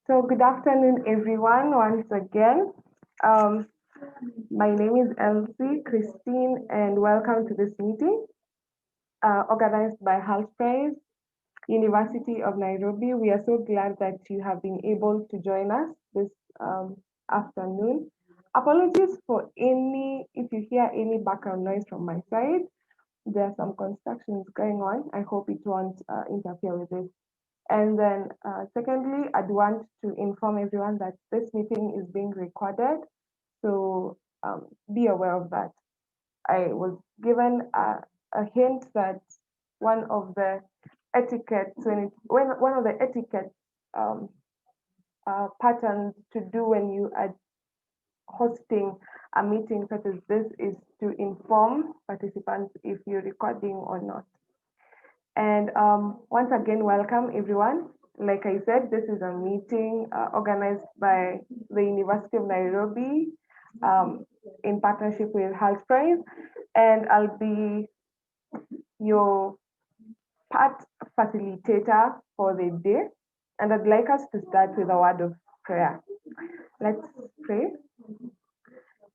So good afternoon, everyone, once again. Um, my name is Elsie Christine, and welcome to this meeting organized by Health Prize, University of Nairobi. We are so glad that you have been able to join us this afternoon. Apologies for if you hear any background noise from my side. There are some constructions going on. I hope it won't interfere with this. And then secondly, I'd want to inform everyone that this meeting is being recorded. So be aware of that. I was given a hint that one of the etiquette, one of the etiquette um, patterns to do when you are hosting a meeting such as this is to inform participants if you're recording or not. And once again, welcome everyone. Like I said, this is a meeting organized by the University of Nairobi in partnership with Health Prize. And I'll be your part facilitator for the day. And I'd like us to start with a word of prayer. Let's pray.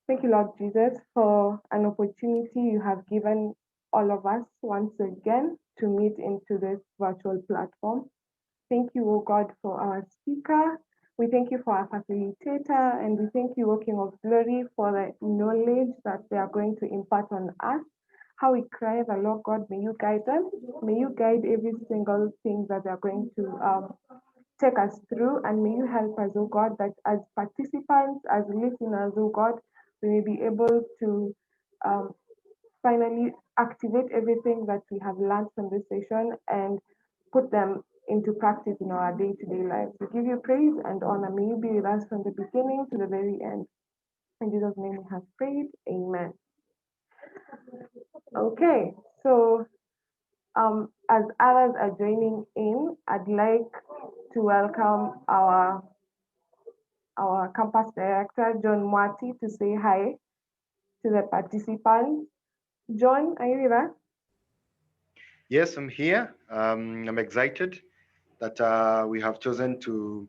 Thank you, Lord Jesus, for an opportunity you have given all of us once again to meet into this virtual platform. Thank you, O God, for our speaker. We thank you for our facilitator, and we thank you, O King of Glory, for the knowledge that they are going to impart on us. How we cry, the Lord God, may you guide them. May you guide every single thing that they are going to take us through, and may you help us, oh God, that as participants, as listeners, oh God, we may be able to um, finally activate everything that we have learned from this session and put them into practice in our day-to-day lives. We give you praise and honor. May you be with us from the beginning to the very end. In Jesus' name we have prayed. Amen. Okay, so as others are joining in, I'd like to welcome our campus director, John Mwati, to say hi to the participants. John, are you with us? Yes, I'm here. I'm excited that we have chosen to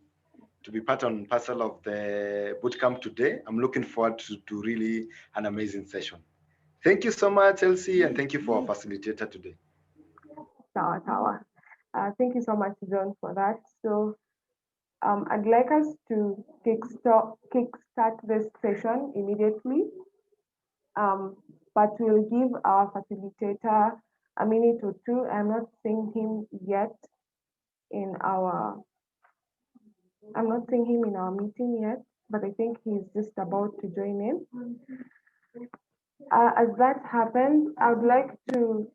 be part and parcel of the bootcamp today. I'm looking forward to really an amazing session. Thank you so much, Elsie, and thank you for our facilitator today. Sawa. Thank you so much, John, for that. So I'd like us to kickstart this session immediately, but we'll give our facilitator a minute or two. I'm not seeing him yet in our meeting yet, but I think he's just about to join in. As that happens, I would like to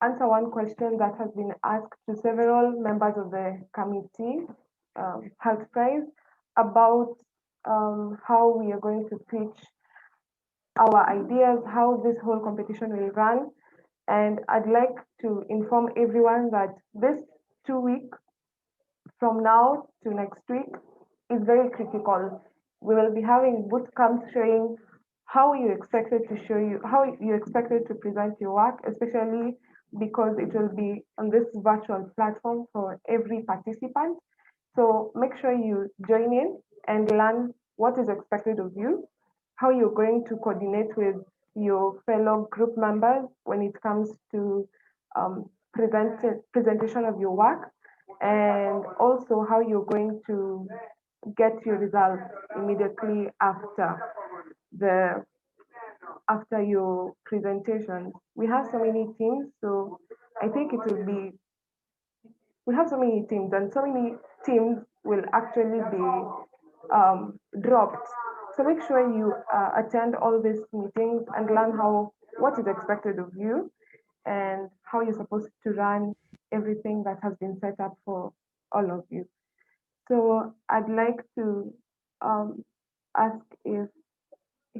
answer one question that has been asked to several members of the committee, Health Prize, about how we are going to pitch our ideas, how this whole competition will run. And I'd like to inform everyone that this 2 weeks from now to next week is very critical. We will be having boot camps showing how you expected to present your work, especially because it will be on this virtual platform for every participant. So make sure you join in and learn what is expected of you, how you're going to coordinate with your fellow group members when it comes to presentation of your work, and also how you're going to get your results immediately the after your presentation. We have so many teams, so I think it will be we have so many teams, and so many teams will actually be dropped. So make sure you attend all these meetings and learn what is expected of you and how you're supposed to run everything that has been set up for all of you. So I'd like to ask if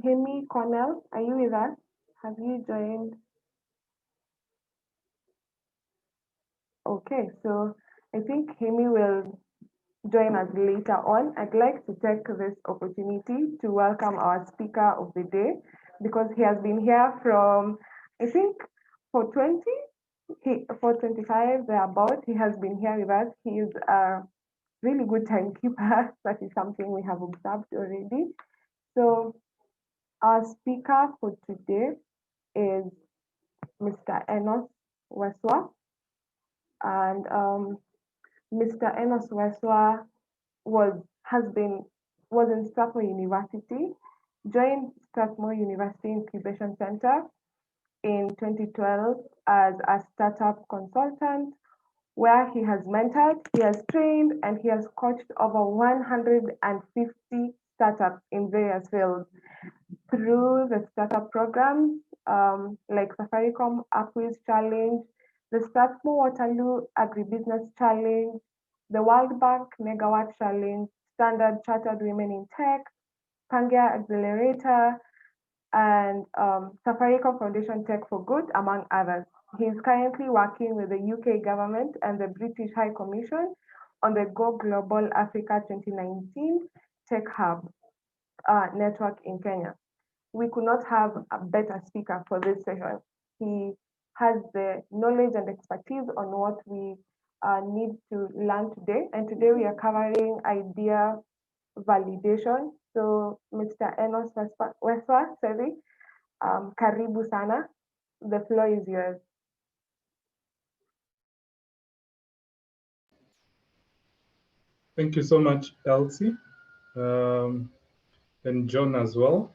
Hemi Cornell, are you with us? Have you joined? Okay, so I think Hemi will join us later on. I'd like to take this opportunity to welcome our speaker of the day because he has been here from, I think, for 25 thereabout. He has been here with us. He is a really good timekeeper. That is something we have observed already. So our speaker for today is Mr. Enos Weswa, and Mr. Enos Weswa was in Strathmore University, joined Strathmore University Incubation Center in 2012 as a startup consultant, where he has mentored, he has trained, and he has coached over 150 startups in various fields through the startup programs like Safaricom Upwiz Challenge, the Strathmore Waterloo Agribusiness Challenge, the World Bank Megawatt Challenge, Standard Chartered Women in Tech, Pangea Accelerator, and Safaricom Foundation Tech for Good, among others. He is currently working with the UK government and the British High Commission on the Go Global Africa 2019 Tech Hub network in Kenya. We could not have a better speaker for this session. He has the knowledge and expertise on what we need to learn today. And today we are covering idea validation. So Mr. Enos Weswa, karibu sana. The floor is yours. Thank you so much, Elsie, and John as well.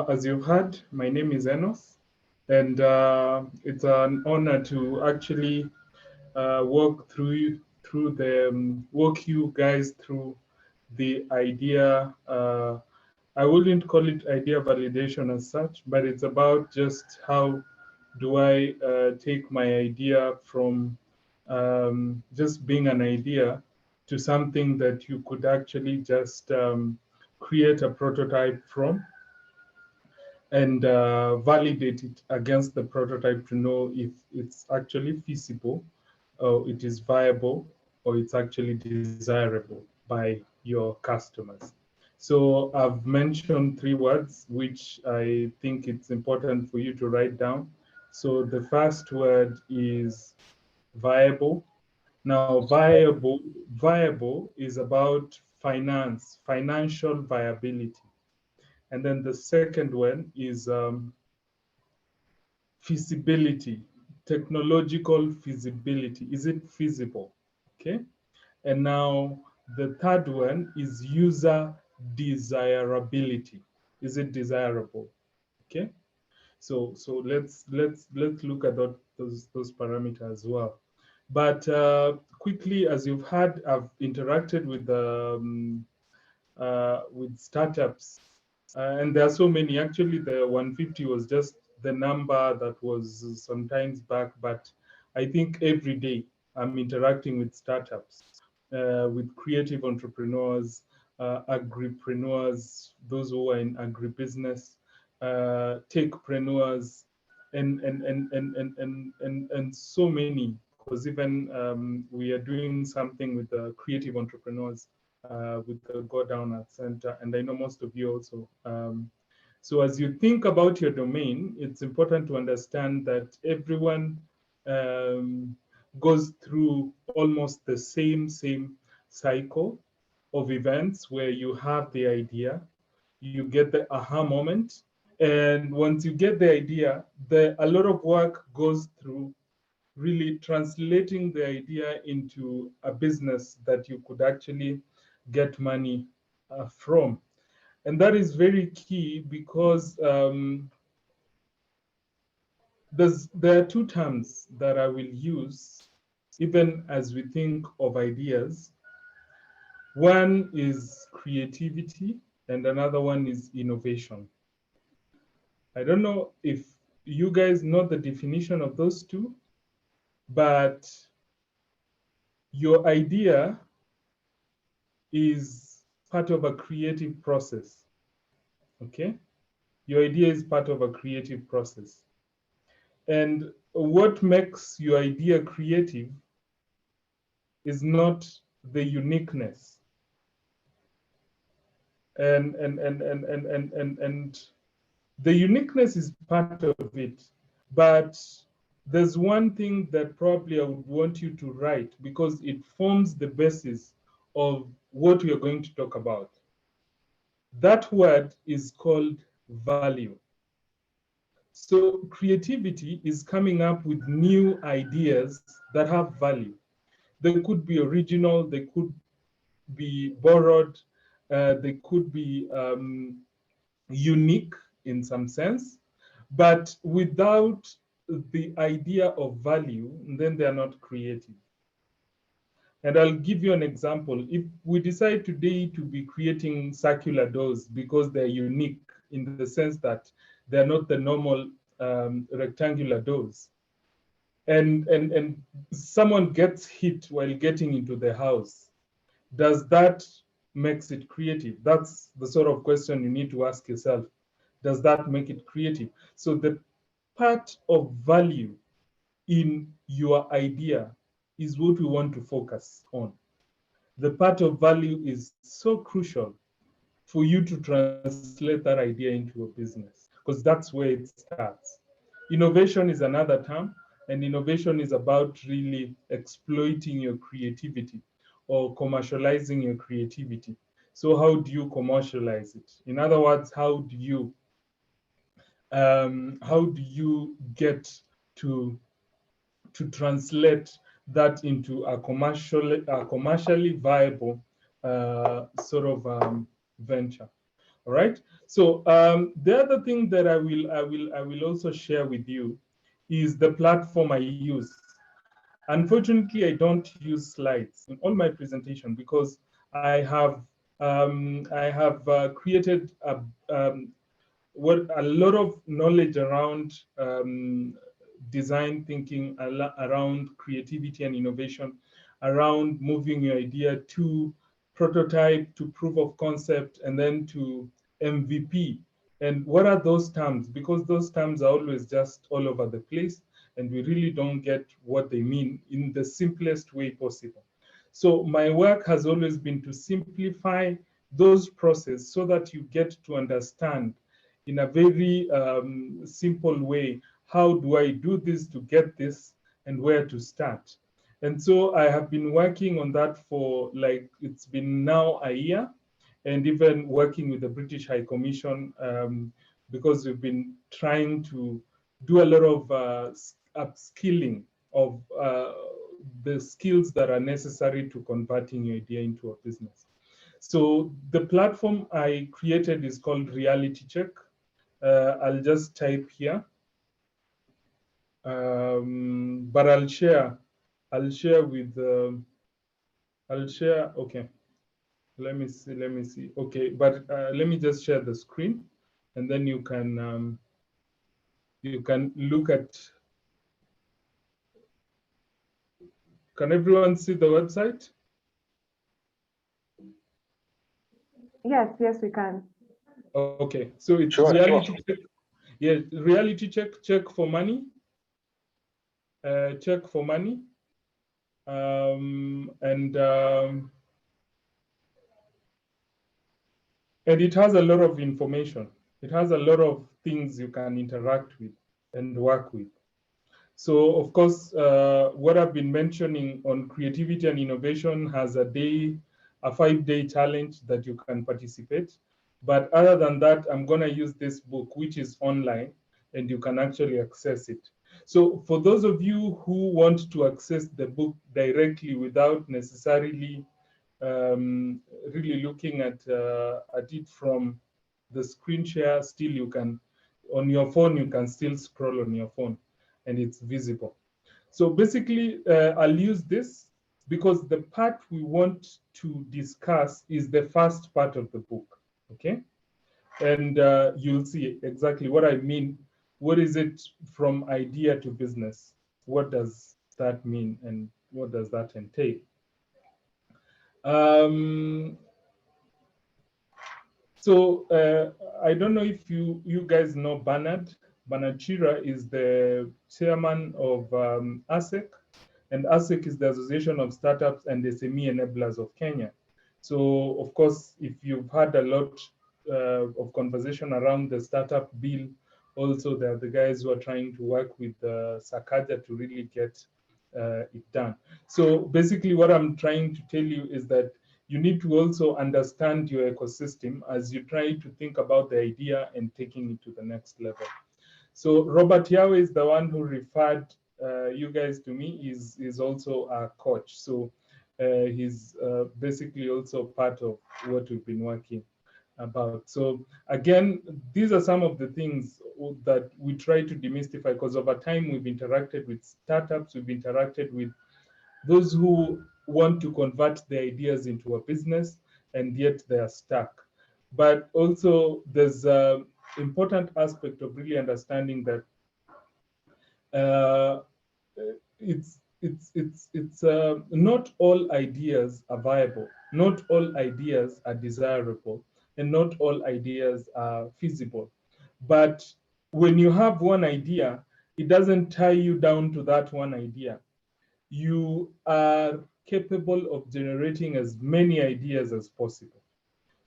As you've heard, my name is Enos, and it's an honor to actually walk you guys through the idea. I wouldn't call it idea validation as such, but it's about just how do I take my idea from just being an idea to something that you could actually just create a prototype from and validate it against the prototype to know if it's actually feasible, or it is viable, or it's actually desirable by your customers. So I've mentioned 3 words, which I think it's important for you to write down. So the first word is viable. Now, viable is about financial viability. And then the second one is feasibility, technological feasibility. Is it feasible? Okay. And now the third one is user desirability. Is it desirable? Okay. So let's look at those parameters as well. But quickly, as you've heard, I've interacted with startups, and there are so many. Actually, the 150 was just the number that was sometimes back, but I think every day I'm interacting with startups, with creative entrepreneurs, agripreneurs, those who are in agribusiness, techpreneurs, and so many. Because even we are doing something with the creative entrepreneurs with the Go Down Art Center, and I know most of you also. So as you think about your domain, it's important to understand that everyone goes through almost the same cycle of events where you have the idea, you get the aha moment, and once you get the idea, a lot of work goes through really translating the idea into a business that you could actually get money from. And that is very key because there are 2 terms that I will use even as we think of ideas. One is creativity and another one is innovation. I don't know if you guys know the definition of those 2, but your idea is part of a creative process, okay? Your idea is part of a creative process. And what makes your idea creative is not the uniqueness. And the uniqueness is part of it, but there's one thing that probably I would want you to write because it forms the basis of what we are going to talk about. That word is called value. So creativity is coming up with new ideas that have value. They could be original, they could be borrowed, they could be unique in some sense, but without the idea of value, then they are not creative. And I'll give you an example. If we decide today to be creating circular doors because they're unique in the sense that they're not the normal rectangular doors, and someone gets hit while getting into the house, does that makes it creative? That's the sort of question you need to ask yourself. Does that make it creative? So the part of value in your idea is what we want to focus on. The part of value is so crucial for you to translate that idea into a business, because that's where it starts. Innovation is another term, and innovation is about really exploiting your creativity or commercializing your creativity. So how do you commercialize it? In other words, how do you get to translate that into a commercially viable sort of venture? All right. So the other thing that I will also share with you is the platform I use. Unfortunately, I don't use slides in all my presentation because I have created a lot of knowledge around design thinking, around creativity and innovation, around moving your idea to prototype, to proof of concept, and then to MVP. And what are those terms? Because those terms are always just all over the place, and we really don't get what they mean in the simplest way possible. So my work has always been to simplify those processes so that you get to understand in a very simple way, how do I do this to get this and where to start? And so I have been working on that for like, it's been now a year, and even working with the British High Commission, because we've been trying to do a lot of upskilling of the skills that are necessary to converting your idea into a business. So the platform I created is called Reality Check. I'll just type here, but I'll share with, okay, let me see, okay, but let me just share the screen, and then you can look at, can everyone see the website? Yes, yes, we can. Okay, so it's Sure. Reality Check. Yeah, Reality Check, check for money. Check for money. And it has a lot of information. It has a lot of things you can interact with and work with. So of course, what I've been mentioning on creativity and innovation has a 5-day challenge that you can participate. But other than that, I'm gonna use this book, which is online, and you can actually access it. So for those of you who want to access the book directly without necessarily really looking at it from the screen share, still you can, on your phone, you can still scroll on your phone and it's visible. So basically, I'll use this because the part we want to discuss is the first part of the book, okay? And you'll see exactly what I mean. What is it from idea to business? What does that mean and what does that entail? So I don't know if you guys know Bernard. Bernard Chira is the chairman of ASEC, and ASEC is the Association of Startups and SME Enablers of Kenya. So of course, if you've had a lot of conversation around the startup bill Also, there are the guys who are trying to work with Sakaja to really get it done. So basically what I'm trying to tell you is that you need to also understand your ecosystem as you try to think about the idea and taking it to the next level. So Robert Yahweh is the one who referred you guys to me. Is also a coach. So he's basically also part of what we've been working about. So again, these are some of the things that we try to demystify, because over time we've interacted with startups, we've interacted with those who want to convert their ideas into a business, and yet they are stuck. But also there's an important aspect of really understanding that uh, not all ideas are viable, not all ideas are desirable, and not all ideas are feasible. But when you have one idea, it doesn't tie you down to that one idea. You are capable of generating as many ideas as possible.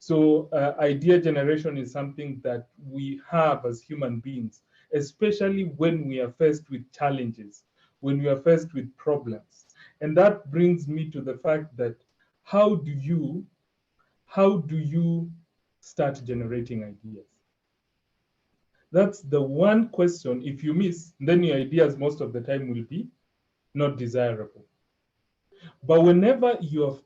So idea generation is something that we have as human beings, especially when we are faced with challenges, when we are faced with problems. And that brings me to the fact that how do you start generating ideas? That's the one question. If you miss, then your ideas most of the time will be not desirable. But whenever you're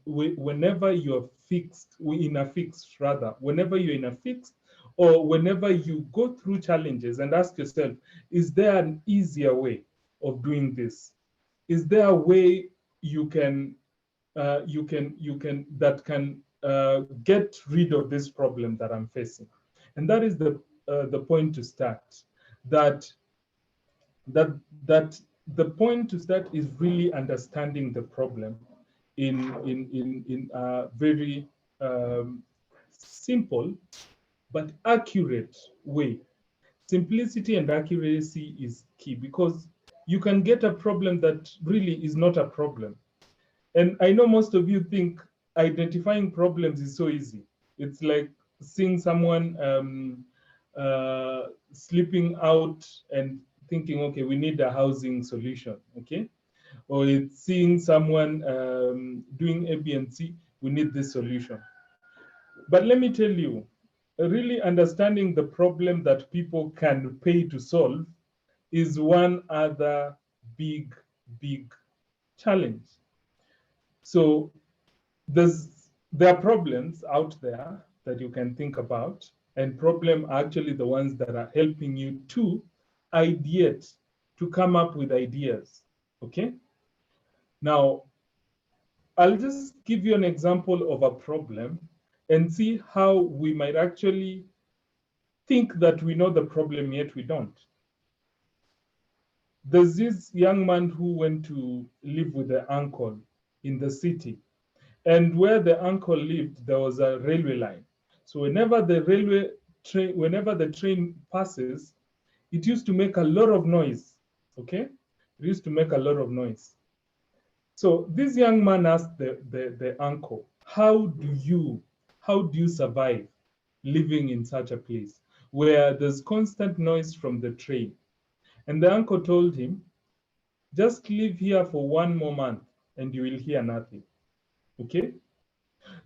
fixed, whenever you're in a fixed, or whenever you go through challenges and ask yourself, is there an easier way of doing this? Is there a way you can that can get rid of this problem that I'm facing? And that is the point to start. That that that the point to start is really understanding the problem in a very simple but accurate way. Simplicity and accuracy is key, because you can get a problem that really is not a problem. And I know most of you think identifying problems is so easy. It's like seeing someone sleeping out and thinking, okay, we need a housing solution, okay? Or it's seeing someone doing A, B, and C, we need this solution. But let me tell you, really understanding the problem that people can pay to solve is one other big, big challenge. So there are problems out there that you can think about, and problems are actually the ones that are helping you to ideate, to come up with ideas, okay? Now, I'll just give you an example of a problem and see how we might actually think that we know the problem, yet we don't. There's this young man who went to live with the uncle in the city. And where the uncle lived, there was a railway line. So whenever the train passes, it used to make a lot of noise. Okay? It used to make a lot of noise. So this young man asked the uncle, how do you survive living in such a place where there's constant noise from the train? And the uncle told him, just live here for 1 more month and you will hear nothing. Okay?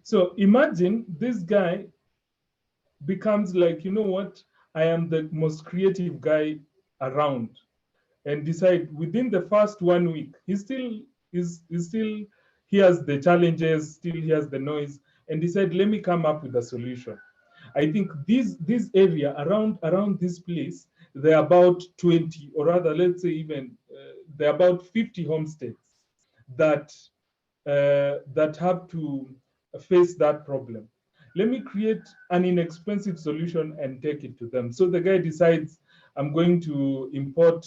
So imagine this guy becomes like, you know what? I am the most creative guy around, and decide within the first 1 week, he still hears the challenges, still hears the noise, and decide, let me come up with a solution. I think this area around this place, there are about 20, or rather, let's say even there are about 50 homesteads that that have to face that problem. Let me create an inexpensive solution and take it to them. So the guy decides, I'm going to import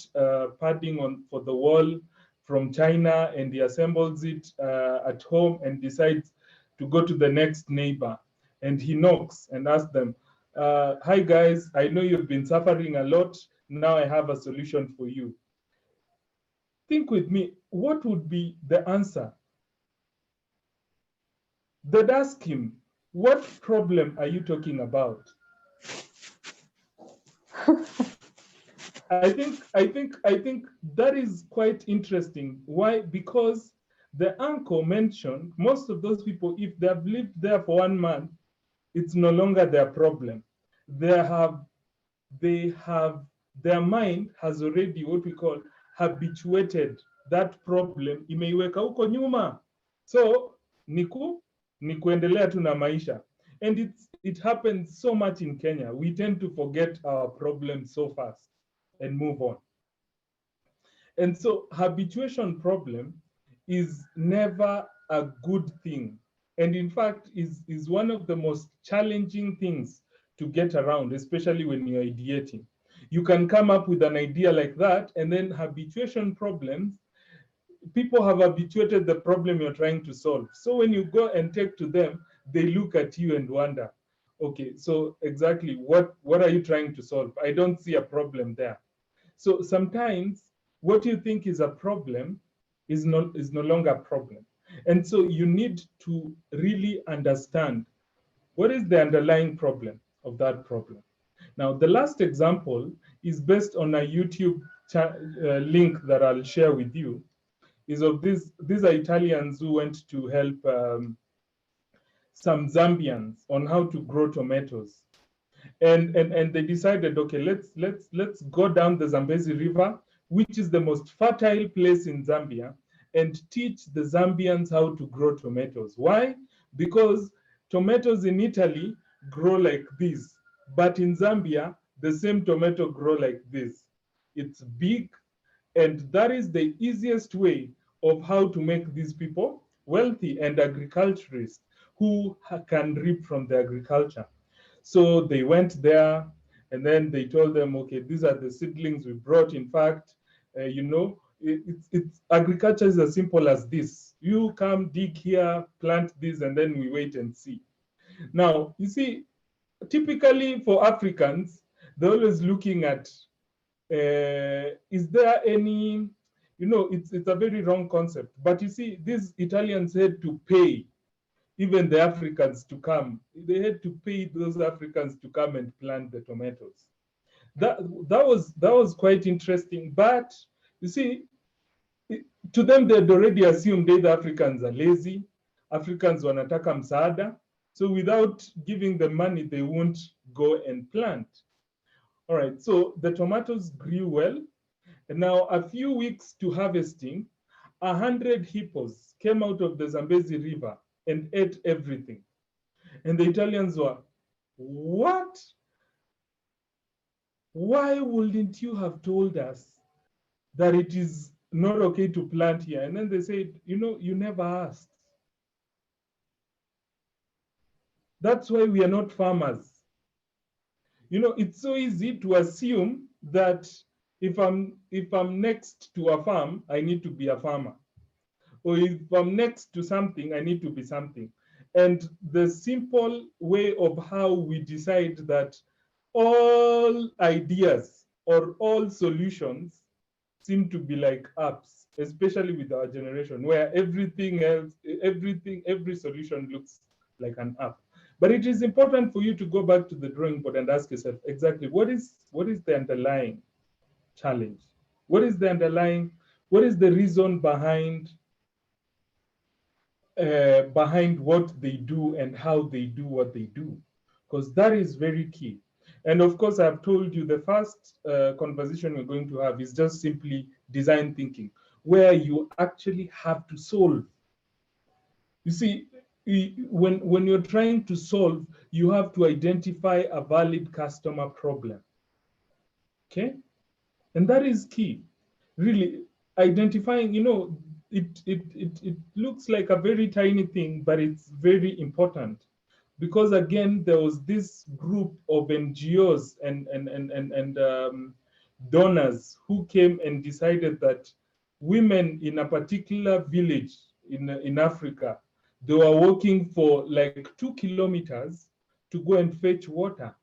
padding for the wall from China, and he assembles it at home and decides to go to the next neighbor. And he knocks and asks them, hi guys, I know you've been suffering a lot. Now I have a solution for you. Think with me, what would be the answer? They'd ask him, what problem are you talking about? I think that is quite interesting. Why? Because the uncle mentioned most of those people, if they have lived there for 1 month, it's no longer their problem. They have they have their mind has already what we call habituated that problem, imeiweka huko nyuma. So ni kuendelea tu na maisha. And it happens so much in Kenya. We tend to forget our problems so fast and move on. And so habituation problem is never a good thing. And in fact, is one of the most challenging things to get around, especially when you're ideating. You can come up with an idea like that, and then habituation problems, people have habituated the problem you're trying to solve. So when you go and take to them, they look at you and wonder, okay, so exactly what are you trying to solve? I don't see a problem there. So sometimes what you think is a problem is no longer a problem. And so you need to really understand what is the underlying problem of that problem. Now, the last example is based on a YouTube link that I'll share with you, is of these are Italians who went to help some Zambians on how to grow tomatoes. And they decided, okay, let's go down the Zambezi River, which is the most fertile place in Zambia, and teach the Zambians how to grow tomatoes. Why? Because tomatoes in Italy grow like this, but in Zambia, the same tomato grow like this. It's big, and that is the easiest way of how to make these people wealthy and agriculturists who can reap from the agriculture. So they went there, and then they told them, okay, these are the seedlings we brought. In fact, it's agriculture is as simple as this. You come, dig here, plant this, and then we wait and see. Now, you see, typically for Africans, they're always looking at, is there any, it's a very wrong concept. But you see, these Italians had to pay even the Africans to come. They had to pay those Africans to come and plant the tomatoes. That was quite interesting. But you see, to them, they'd already assumed the Africans are lazy. Africans wanataka msaada. So without giving them money, they won't go and plant. All right, so the tomatoes grew well. And now, a few weeks to harvesting, 100 hippos came out of the Zambezi River and ate everything. And the Italians were, what? Why wouldn't you have told us that it is not okay to plant here? And then they said, you never asked. That's why we are not farmers. It's so easy to assume that if I'm next to a farm, I need to be a farmer. Or if I'm next to something, I need to be something. And the simple way of how we decide that all ideas or all solutions seem to be like apps, especially with our generation, where everything else, every solution looks like an app. But it is important for you to go back to the drawing board and ask yourself exactly what is the underlying challenge? What is the reason behind what they do and how they do what they do? Because that is very key. And of course, I've told you the first conversation we're going to have is just simply design thinking, where you actually have to solve. You see, when you're trying to solve, you have to identify a valid customer problem. Okay? And that is key. Really, identifying, it looks like a very tiny thing, but it's very important. Because again, there was this group of NGOs and donors who came and decided that women in a particular village in Africa, they were walking for like 2 kilometers to go and fetch water.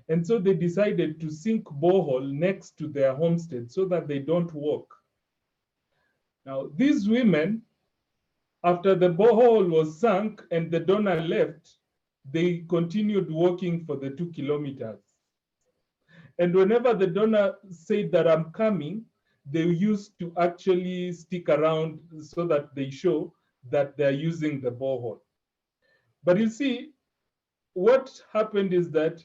And so they decided to sink borehole next to their homestead so that they don't walk. Now, these women, after the borehole was sunk and the donor left, they continued walking for the 2 kilometers. And whenever the donor said that I'm coming, they used to actually stick around so that they show that they're using the borehole. But you see, what happened is that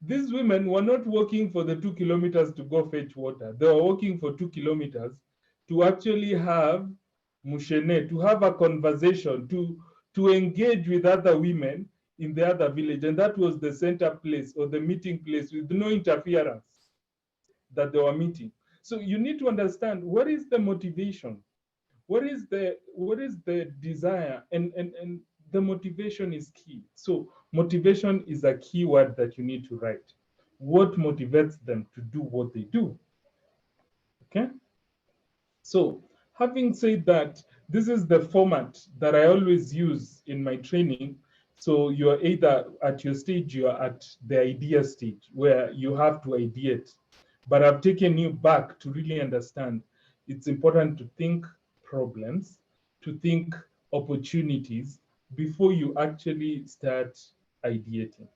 these women were not walking for the 2 kilometers to go fetch water. They were walking for 2 kilometers to actually have mushene, to have a conversation, to engage with other women in the other village. And that was the center place or the meeting place with no interference that they were meeting. So you need to understand what is the motivation, what is the desire, and the motivation is key. So motivation is a key word that you need to write. What motivates them to do what they do? Okay. So having said that, this is the format that I always use in my training. So you're either at your stage, you're at the idea stage where you have to ideate. But I've taken you back to really understand it's important to think problems, to think opportunities before you actually start ideating.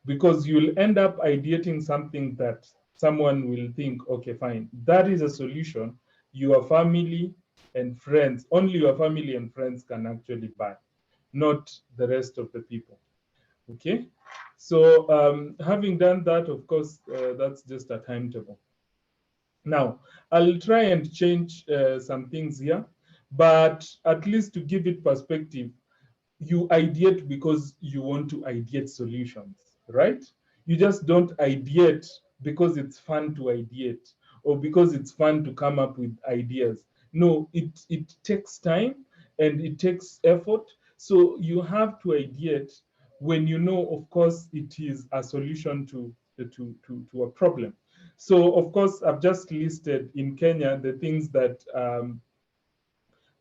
Because you'll end up ideating something that someone will think, okay, fine, that is a solution. Your family and friends, only your family and friends can actually buy, not the rest of the people. Okay. So having done that, of course, that's just a timetable. Now, I'll try and change some things here, but at least to give it perspective, you ideate because you want to ideate solutions, right? You just don't ideate because it's fun to ideate or because it's fun to come up with ideas. No, it takes time and it takes effort. So you have to ideate when you know, of course, it is a solution to a problem. So, of course, I've just listed in Kenya the things that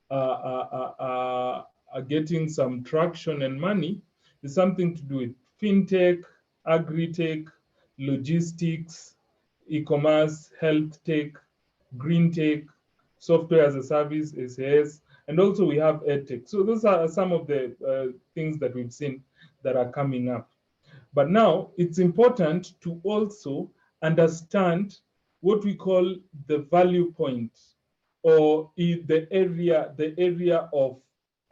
are getting some traction and money. Is something to do with fintech, agri-tech, logistics, e-commerce, health tech, green tech, software as a service, SAS, and also we have edtech. So those are some of the things that we've seen that are coming up. But now it's important to also understand what we call the value point, or the area of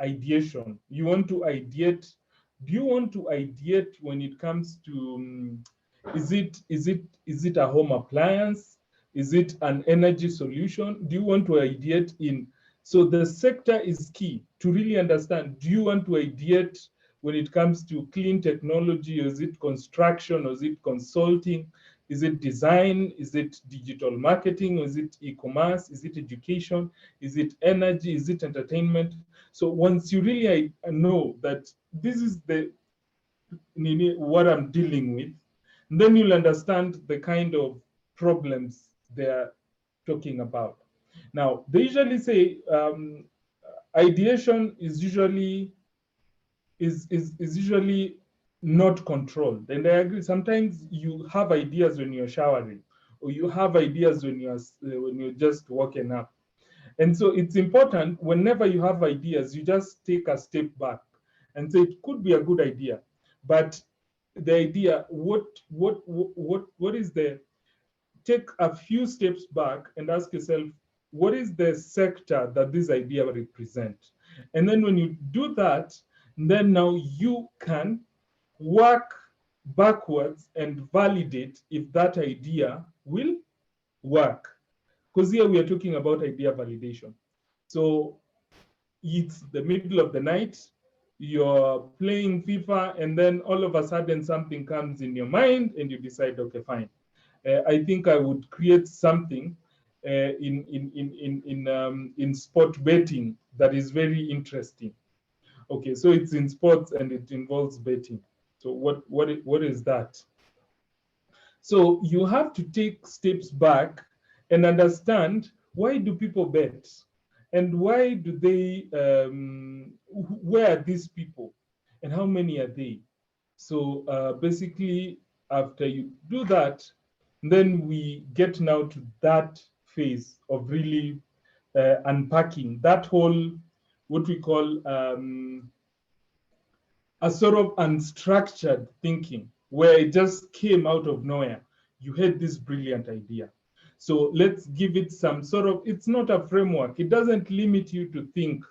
ideation. You want to ideate. Do you want to ideate when it comes to is it a home appliance? Is it an energy solution? Do you want to ideate in? So the sector is key to really understand. Do you want to ideate when it comes to clean technology? Or is it construction? Or is it consulting? Is it design? Is it digital marketing? Or is it e-commerce? Is it education? Is it energy? Is it entertainment? So once you really know that this is what I'm dealing with, then you'll understand the kind of problems they're talking about. Now, they usually say ideation is usually not controlled. And I agree. Sometimes you have ideas when you're showering, or you have ideas when you're just waking up. And so it's important whenever you have ideas, you just take a step back and say it could be a good idea, but the idea, what is the take a few steps back and ask yourself, what is the sector that this idea represent? And then when you do that, then now you can work backwards and validate if that idea will work. Because here we are talking about idea validation. So it's the middle of the night, you're playing FIFA, and then all of a sudden something comes in your mind and you decide, okay, fine. I think I would create something in sport betting that is very interesting. Okay, so it's in sports and it involves betting. So what is that? So you have to take steps back and understand, why do people bet, and why do they? Where are these people, and how many are they? So basically, after you do that, then we get now to that phase of really unpacking that whole, what we call a sort of unstructured thinking, where it just came out of nowhere. you had this brilliant idea. So let's give it some sort of, it's not a framework. It doesn't limit you to think.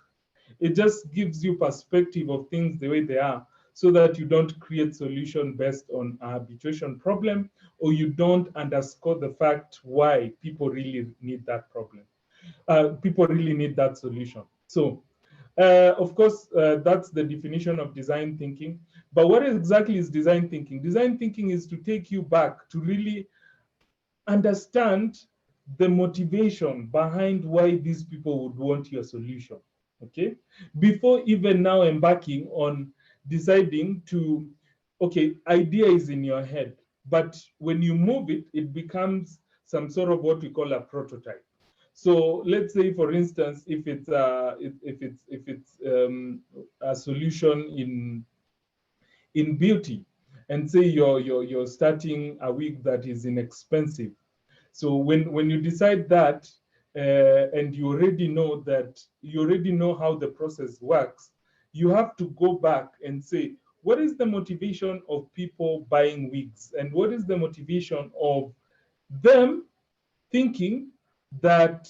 It just gives you perspective of things the way they are, so that you don't create solution based on a habituation problem, or you don't underscore the fact why people really need that problem. People really need that solution. So of course, that's the definition of design thinking. But what exactly is design thinking? Design thinking is to take you back to really understand the motivation behind why these people would want your solution, okay? Before even now embarking on deciding to, okay, idea is in your head, but when you move it, it becomes some sort of what we call a prototype. So let's say, for instance, if it's a solution in beauty, and say you're starting a wig that is inexpensive. So when you decide that, and you already know how the process works, you have to go back and say, what is the motivation of people buying wigs, and what is the motivation of them thinking that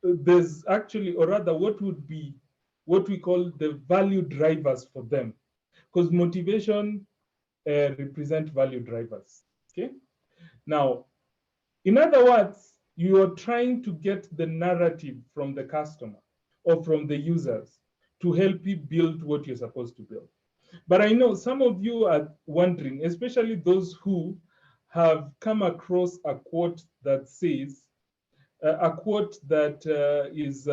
there's actually, or rather, what would be what we call the value drivers for them, because motivation represent value drivers. Okay. Now, in other words, you are trying to get the narrative from the customer or from the users to help you build what you're supposed to build. But I know some of you are wondering, especially those who have come across a quote that says, a quote that is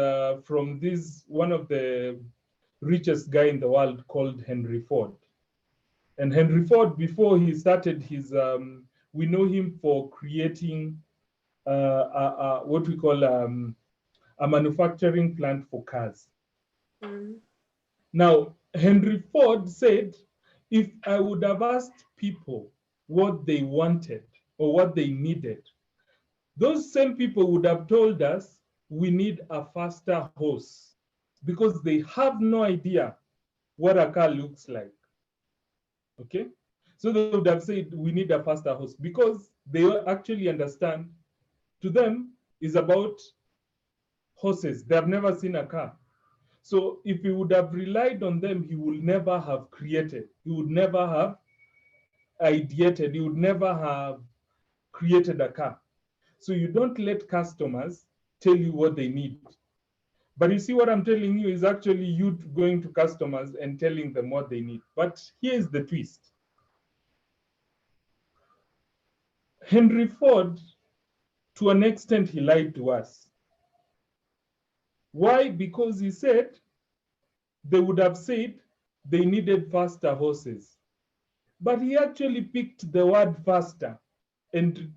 from this one of the richest guy in the world called Henry Ford. And Henry Ford, before he started his, we know him for creating what we call a manufacturing plant for cars. Now, Henry Ford said, if I would have asked people what they wanted or what they needed, those same people would have told us we need a faster horse, because they have no idea what a car looks like. Okay? So they would have said we need a faster horse, because they actually understand, to them is about horses. They have never seen a car. So if he would have relied on them, he would never have created, he would never have ideated, he would never have created a car. So you don't let customers tell you what they need. But you see, what I'm telling you is actually you going to customers and telling them what they need. But here's the twist. Henry Ford, to an extent, he lied to us. Why? Because he said they would have said they needed faster horses. But he actually picked the word faster. And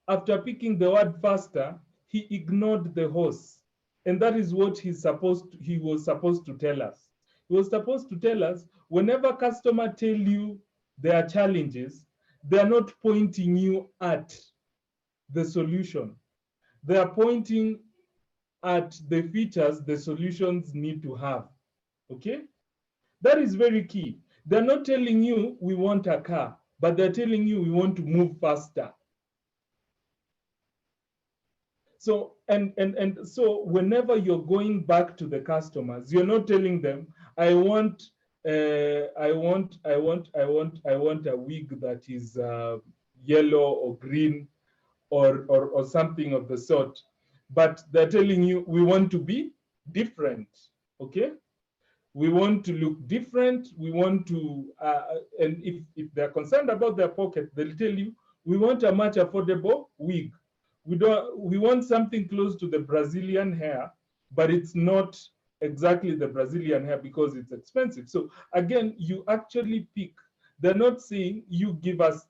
after picking the word faster, he ignored the horse. And that is what he was supposed to tell us. He was supposed to tell us, whenever customer tell you their challenges, they are not pointing you at the solution. They are pointing at the features the solutions need to have. Okay? That is very key. They're not telling you we want a car, but they're telling you we want to move faster. So so whenever you're going back to the customers, you're not telling them, I want a wig that is yellow or green or something of the sort, but they're telling you we want to be different. Okay, we want to look different. We want to and if they're concerned about their pocket, they'll tell you we want a much affordable wig. We want something close to the Brazilian hair, but it's not exactly the Brazilian hair because it's expensive. So again, you actually pick. They're not saying you give us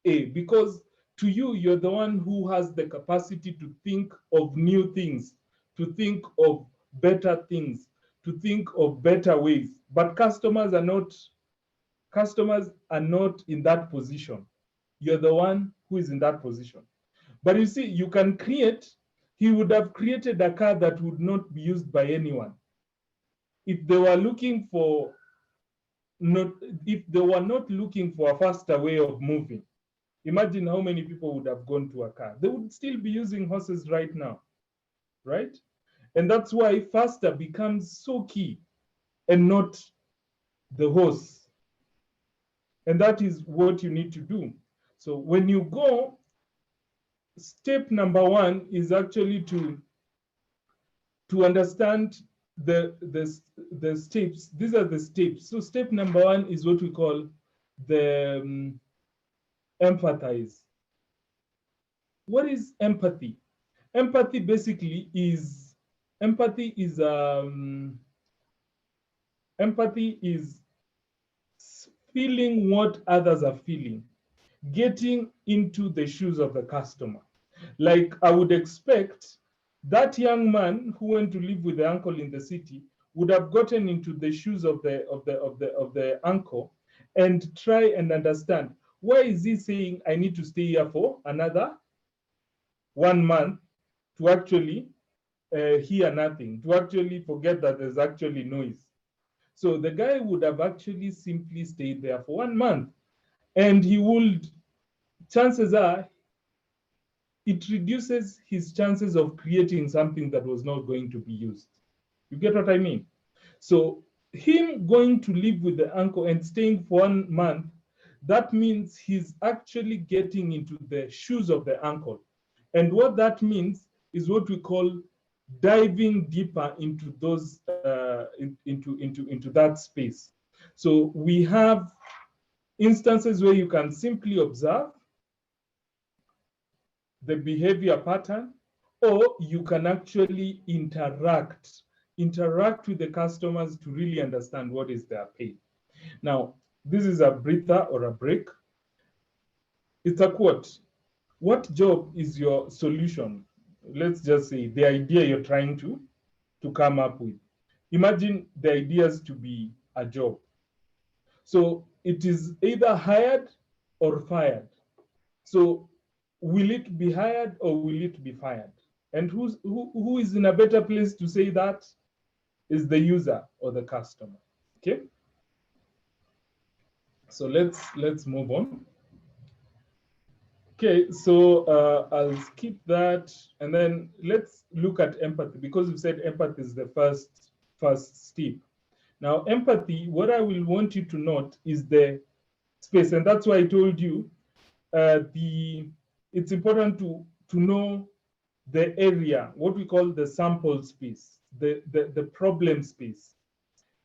A, because to you, you're the one who has the capacity to think of new things, to think of better things, to think of better ways. But customers are not in that position. You're the one who is in that position. But you see, you can create, he would have created a car that would not be used by anyone. If they were looking for were not looking for a faster way of moving, imagine how many people would have gone to a car. They would still be using horses right now, right? And that's why faster becomes so key and not the horse. And that is what you need to do. So when you go, step number one is actually to understand the steps. These are the steps. So step number one is what we call the empathize. What is empathy? Empathy basically is empathy is feeling what others are feeling, getting into the shoes of the customer. Like I would expect that young man who went to live with the uncle in the city would have gotten into the shoes of the uncle and try and understand, why is he saying I need to stay here for another 1 month to actually hear nothing, to actually forget that there's actually noise. So the guy would have actually simply stayed there for 1 month, and he would, chances are, it reduces his chances of creating something that was not going to be used. You get what I mean? So him going to live with the uncle and staying for 1 month, that means he's actually getting into the shoes of the uncle. And what that means is what we call diving deeper into those into that space. So we have instances where you can simply observe the behavior pattern, or you can actually interact with the customers to really understand what is their pain. Now, this is a breather or a break. It's a quote. What job is your solution? Let's just say the idea you're trying to come up with. Imagine the ideas to be a job. So it is either hired or fired. So will it be hired or will it be fired? And who is in a better place to say that is the user or the customer. Okay. So let's move on. Okay, so I'll skip that, and then let's look at empathy, because we said empathy is the first step. Now, empathy, what I will want you to note is the space, and that's why I told you it's important to know the area, what we call the sample space, the problem space.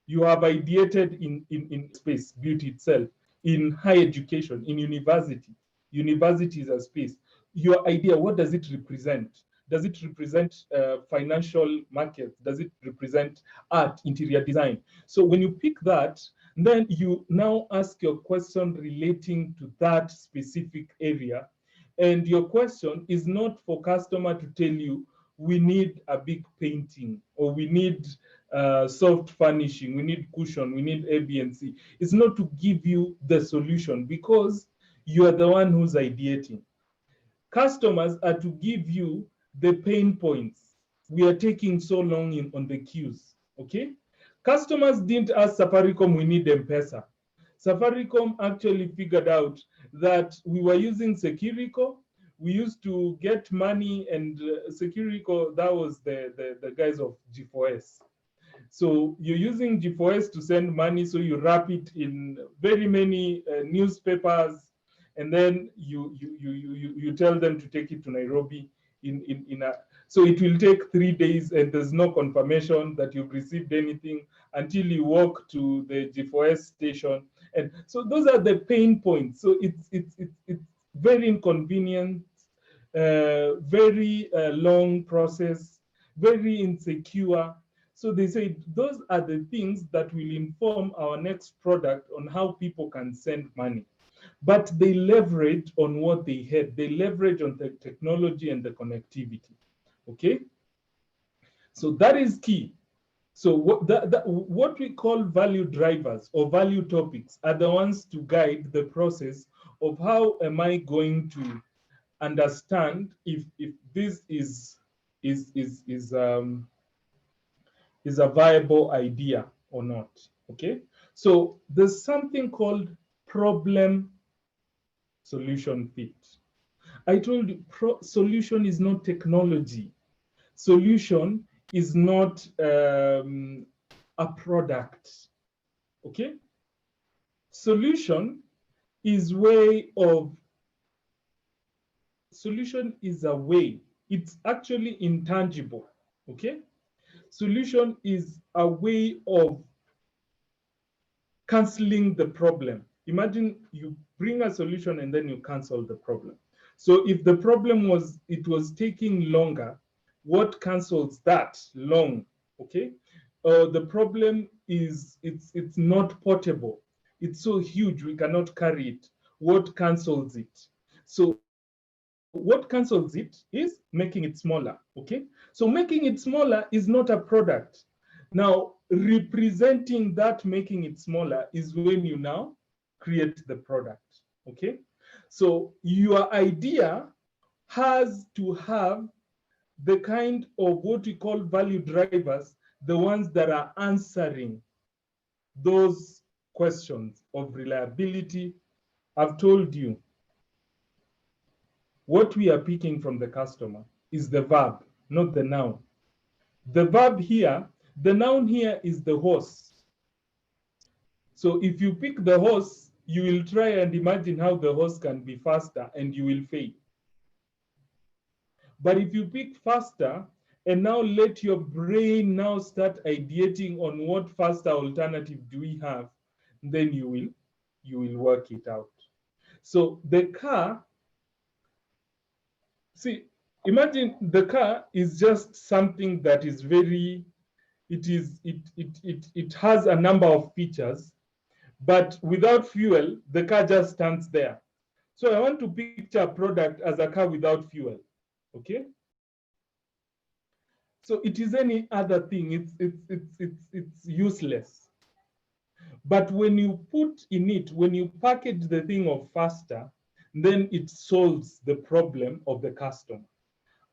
You have ideated in space, beauty itself, in higher education, in university. University is a space. Your idea, what does it represent? Does it represent financial markets? Does it represent art, interior design? So when you pick that, then you now ask your question relating to that specific area. And your question is not for customer to tell you, we need a big painting, or we need soft furnishing, we need cushion, we need A, B, and C. It's not to give you the solution, because you are the one who's ideating. Customers are to give you the pain points. We are taking so long on the queues, okay? Customers didn't ask Safaricom, we need M-Pesa. Safaricom actually figured out that we were using Securico. We used to get money, and Securico, that was the guys of G4S. So you're using G4S to send money, so you wrap it in very many newspapers, and then you tell them to take it to Nairobi so it will take 3 days, and there's no confirmation that you've received anything until you walk to the G4S station. And so those are the pain points. So it's very inconvenient, very long process, very insecure. So they say those are the things that will inform our next product on how people can send money. But they leverage on what they had. They leverage on the technology and the connectivity. Okay? So that is key. So what we call value drivers or value topics are the ones to guide the process of how am I going to understand if this is a viable idea or not. Okay, So there's something called problem solution fit. I told you solution is not technology. Solution is not a product. Okay? Solution is a way. It's actually intangible. Okay? Solution is a way of canceling the problem. Imagine you bring a solution and then you cancel the problem. So if the problem was taking longer, what cancels that long? Okay, the problem is it's not portable. It's so huge we cannot carry it. What cancels it? So what cancels it is making it smaller. Okay, so making it smaller is not a product. Now, representing that making it smaller is when you now create the product. Okay, so your idea has to have the kind of what we call value drivers, the ones that are answering those questions of reliability. I've told you what we are picking from the customer is the verb, not the noun. The verb here, the noun here is the horse. So if you pick the horse, you will try and imagine how the horse can be faster and you will fail. But if you pick faster and now let your brain now start ideating on what faster alternative do we have, then you will work it out. So the car, see, imagine the car is just something that is very, it has a number of features, but without fuel, the car just stands there. So I want to picture a product as a car without fuel, okay? So it is any other thing, it's useless. But when you put in it, when you package the thing of faster, then it solves the problem of the customer.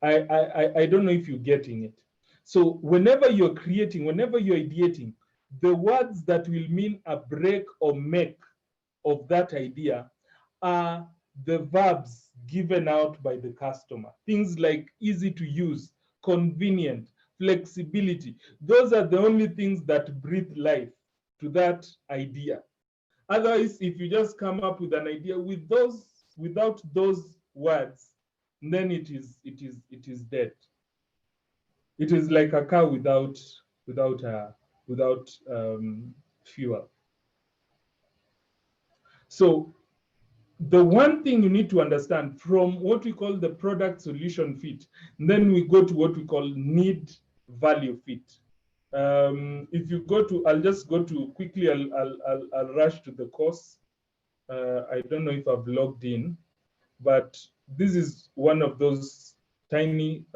I don't know if you're getting it. So whenever you're creating, whenever you're ideating, the words that will mean a break or make of that idea are the verbs given out by the customer. Things like easy to use, convenient, flexibility. Those are the only things that breathe life to that idea. Otherwise, if you just come up with an idea with those, without those words, then it is dead. It is like a car without fuel. So the one thing you need to understand from what we call the product solution fit, then we go to what we call need value fit. If you go to, I'll just go to quickly, I'll rush to the course. I don't know if I've logged in, but this is one of those tiny,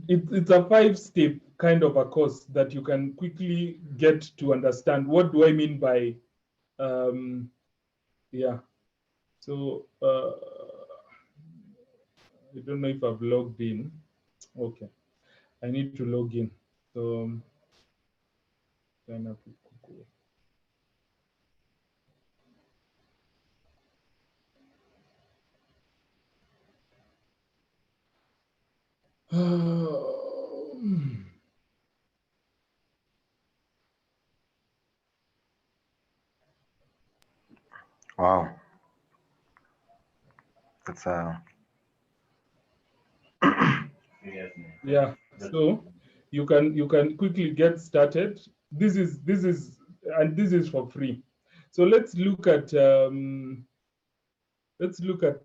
it's a 5-step kind of a course that you can quickly get to understand what do I mean by, yeah. So I don't know if I've logged in. Okay, I need to log in. So sign up with Google. Wow. That's yeah. So you can quickly get started. This is for free. So let's look at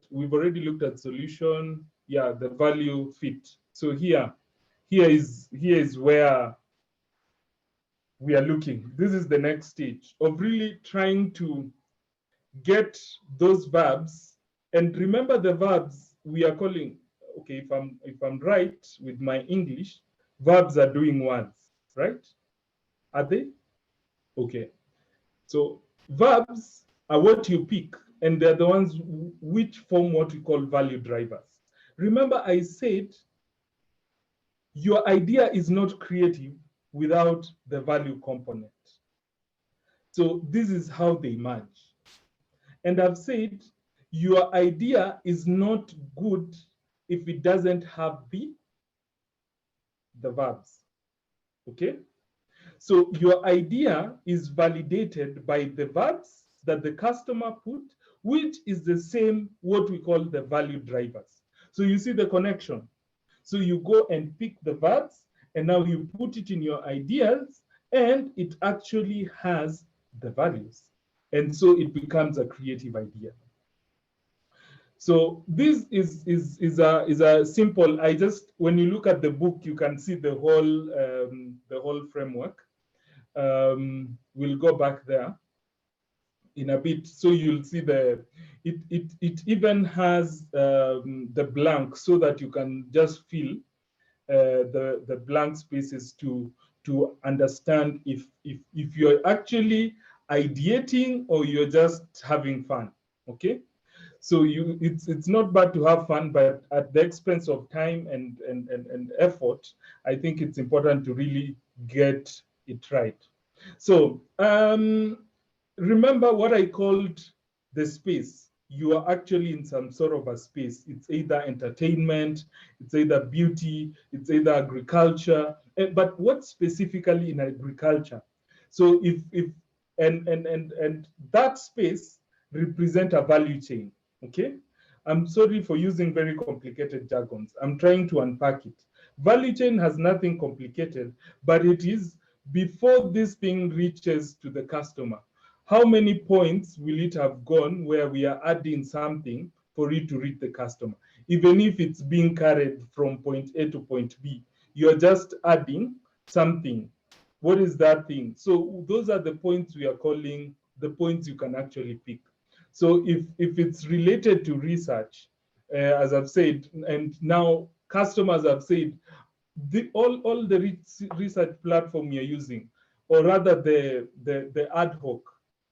we've already looked at solution. Yeah, the value fit. So here is where we are looking. This is the next stage of really trying to get those verbs. And remember the verbs we are calling, okay, if I'm right with my English, verbs are doing words, right? Are they? Okay. So verbs are what you pick, and they're the ones which form what we call value drivers. Remember I said your idea is not creative without the value component. So this is how they merge. And I've said your idea is not good if it doesn't have the verbs. Okay? So your idea is validated by the verbs that the customer put, which is the same what we call the value drivers. So you see the connection. So you go and pick the verbs, and now you put it in your ideas, and it actually has the values. And so it becomes a creative idea. So this is a simple. I just, when you look at the book, you can see the whole framework. We'll go back there in a bit, so you'll see it even has the blank, so that you can just fill the blank spaces to understand if you're actually ideating or you're just having fun. Okay, so it's not bad to have fun, but at the expense of time and effort, I think it's important to really get it right. So remember what I called the space. You are actually in some sort of a space. It's either entertainment, it's either beauty, it's either agriculture. But what specifically in agriculture? So if and that space represent a value chain. Okay, I'm sorry for using very complicated jargons. I'm trying to unpack it. Value chain has nothing complicated, but it is before this thing reaches to the customer. How many points will it have gone where we are adding something for it to reach the customer? Even if it's being carried from point A to point B, you're just adding something. What is that thing? So those are the points we are calling the points you can actually pick. So if it's related to research, as I've said, and now customers have said, all the research platform you're using, or rather the ad hoc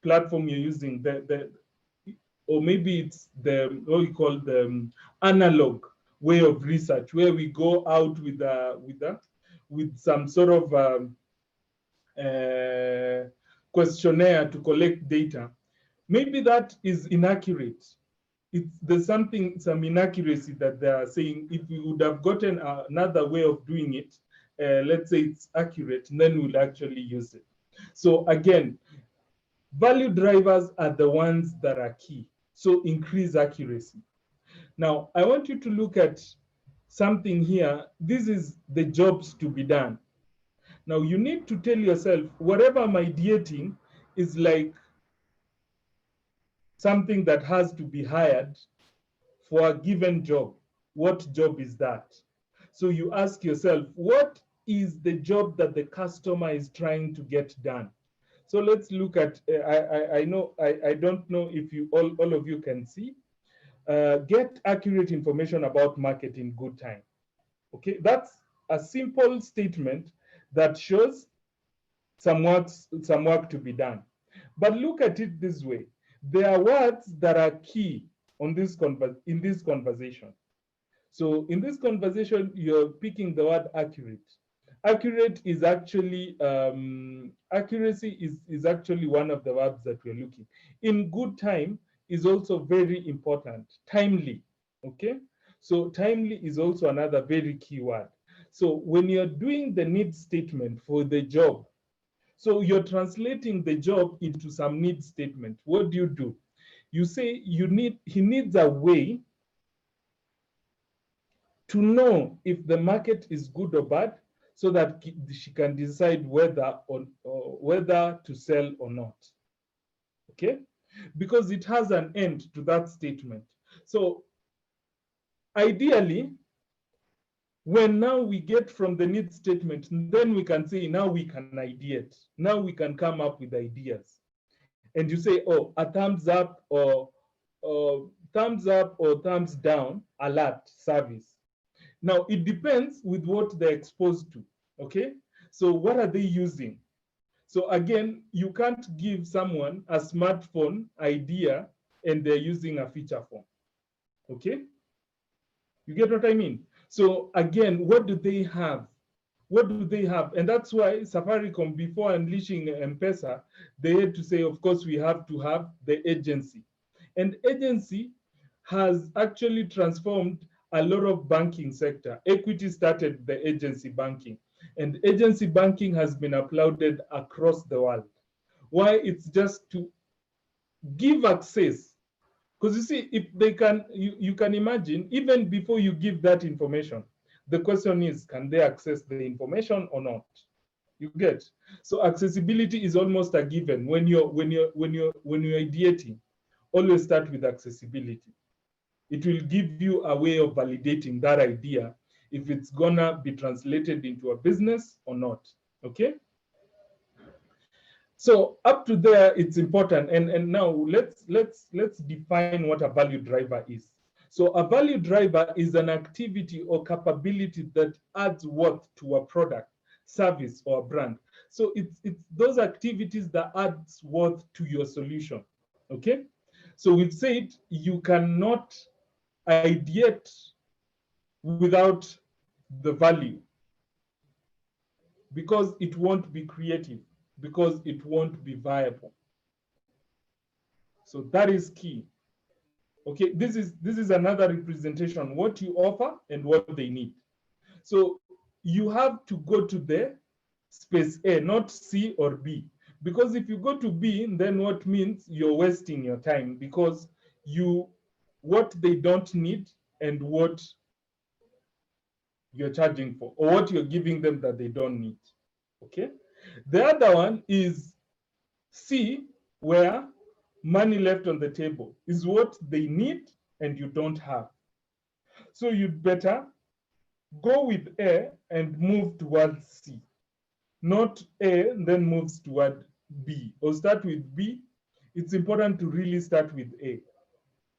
platform you're using, or maybe it's the what we call the analog way of research, where we go out with some sort of questionnaire to collect data. Maybe that is inaccurate. There's some inaccuracy that they are saying. If we would have gotten another way of doing it, let's say it's accurate, then we'll actually use it. So again, value drivers are the ones that are key. So increase accuracy. Now, I want you to look at something here. This is the jobs to be done. Now, you need to tell yourself, whatever I'm ideating is like something that has to be hired for a given job. What job is that? So you ask yourself, what is the job that the customer is trying to get done? So let's look at, I know, I don't know if you all of you can see, get accurate information about market in good time. Okay, that's a simple statement that shows some work to be done. But look at it this way. There are words that are key in this conversation. So in this conversation, you're picking the word accurate. Accurate is actually, accuracy is actually one of the verbs that we're looking. In good time is also very important. Timely, okay? So timely is also another very key word. So when you're doing the need statement for the job, so you're translating the job into some need statement. What do? You say he needs a way to know if the market is good or bad, so that she can decide whether to sell or not. Okay? Because it has an end to that statement. So ideally, when now we get from the need statement, then we can say, now we can ideate. Now we can come up with ideas. And you say, oh, a thumbs up or thumbs down alert service. Now, it depends with what they're exposed to, okay? So what are they using? So again, you can't give someone a smartphone idea and they're using a feature phone, okay? You get what I mean? So again, what do they have? what do they have? And that's why Safaricom, before unleashing M-Pesa, they had to say, of course, we have to have the agency. And agency has actually transformed a lot of banking sector. Equity started the agency banking, and agency banking has been applauded across the world. Why? It's just to give access. Because you see, if they can, you can imagine, even before you give that information, the question is, can they access the information or not? You get? So accessibility is almost a given. When you're ideating, always start with accessibility. It will give you a way of validating that idea if it's gonna be translated into a business or not. Okay? So up to there, it's important. And now let's define what a value driver is. So a value driver is an activity or capability that adds worth to a product, service, or a brand. So it's those activities that adds worth to your solution. Okay? So we've said you cannot ideate without the value, because it won't be creative, because it won't be viable. So that is key. Okay, this is another representation, what you offer and what they need. So you have to go to the space A, not C or B. Because if you go to B, then what means you're wasting your time, because what they don't need and what you're charging for, or what you're giving them that they don't need. Okay. The other one is C, where money left on the table is what they need and you don't have. So you'd better go with A and move towards C, not A and then moves toward B, or start with B. It's important to really start with A.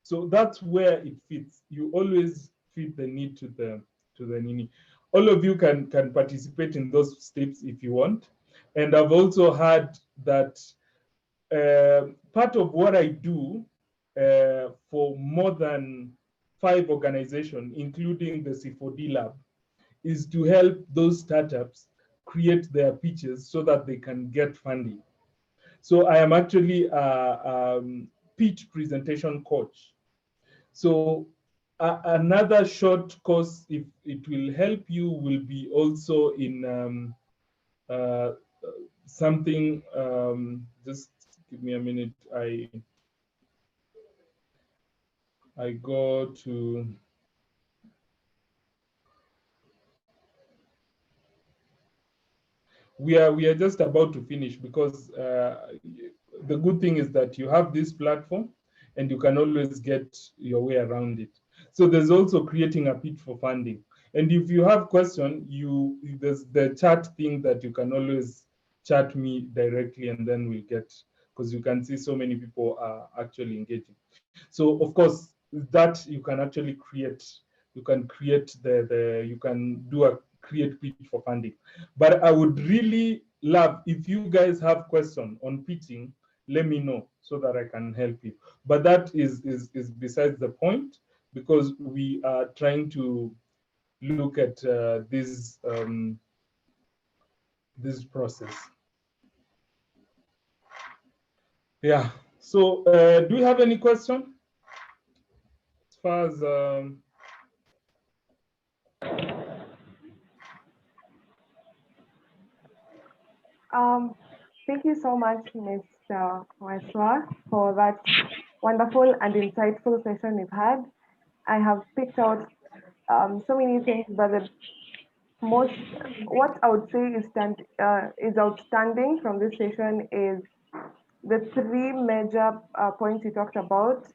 So that's where it fits. You always fit the need to the need. All of you can participate in those steps if you want. And I've also heard that part of what I do for more than 5 organizations, including the C4D lab, is to help those startups create their pitches so that they can get funding. So I am actually a pitch presentation coach. So another short course, if it will help you, will be also in something, just give me a minute. I go to, we are just about to finish, because the good thing is that you have this platform and you can always get your way around it. So there's also creating a pitch for funding. And if you have question, there's the chat thing that you can always chat me directly, and then we'll get, because you can see so many people are actually engaging. So of course, that you can actually create, you can create you can do a create pitch for funding. But I would really love, if you guys have questions on pitching, let me know so that I can help you. But that is besides the point, because we are trying to look at this process. Yeah. So do you have any question as far as Thank you so much, Mr. Weswa, for that wonderful and insightful session we've had. I have picked out so many things, but the most, what I would say is outstanding from this session is the 3 major points you talked about.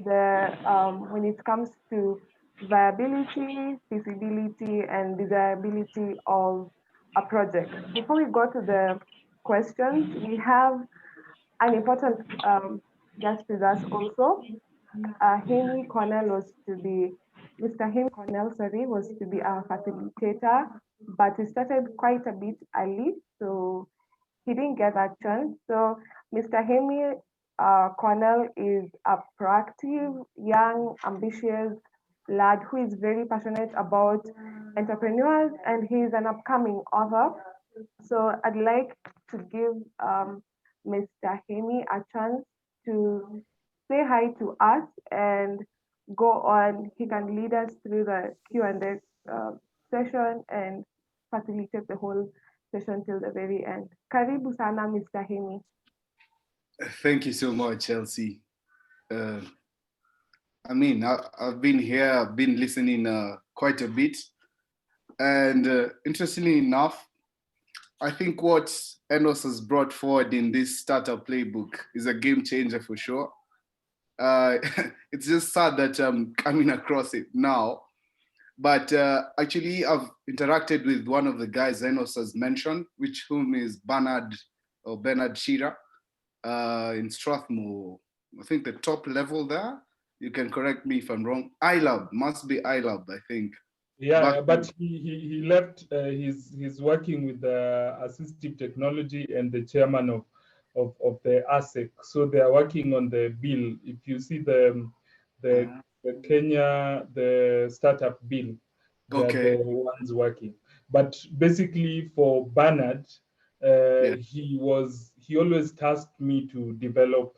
When it comes to viability, feasibility, and desirability of a project. Before we go to the questions, we have an important guest with us also. Henry Cornell was to be, Mr. Henry Cornell, sorry, was to be our facilitator, but he started quite a bit early, so he didn't get that chance. So Mr. Henry Cornell is a proactive, young, ambitious lad who is very passionate about entrepreneurs, and he's an upcoming author. So I'd like to give Mr. Hemi a chance to say hi to us and go on. He can lead us through the Q&A session and facilitate the whole session till the very end. Karibu sana, Mr. Hemi. Thank you so much, Chelsea. I've been here, I've been listening quite a bit. And interestingly enough, I think what Enos has brought forward in this startup playbook is a game changer for sure. It's just sad that I'm coming across it now. But actually, I've interacted with one of the guys Enos has mentioned, whom is Bernard Shearer in Strathmore. I think the top level there. You can correct me if I'm wrong. iLab, must be iLab, I think. Yeah, but he left. He's working with the assistive technology and the chairman of the ASEC. So they are working on the bill. If you see the Kenya, the startup bill, they're the ones working. But basically for Bernard, he always tasked me to develop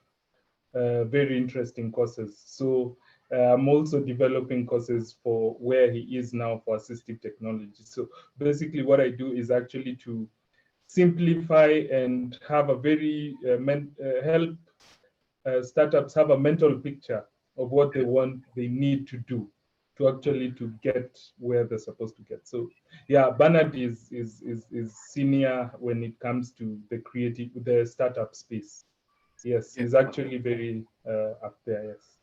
very interesting courses. So I'm also developing courses for where he is now for assistive technology. So basically what I do is actually to simplify and have a very help startups have a mental picture of what they need to do to actually to get where they're supposed to get. So yeah, Bernard is senior when it comes to the startup space. Yes, he's actually very up there, yes.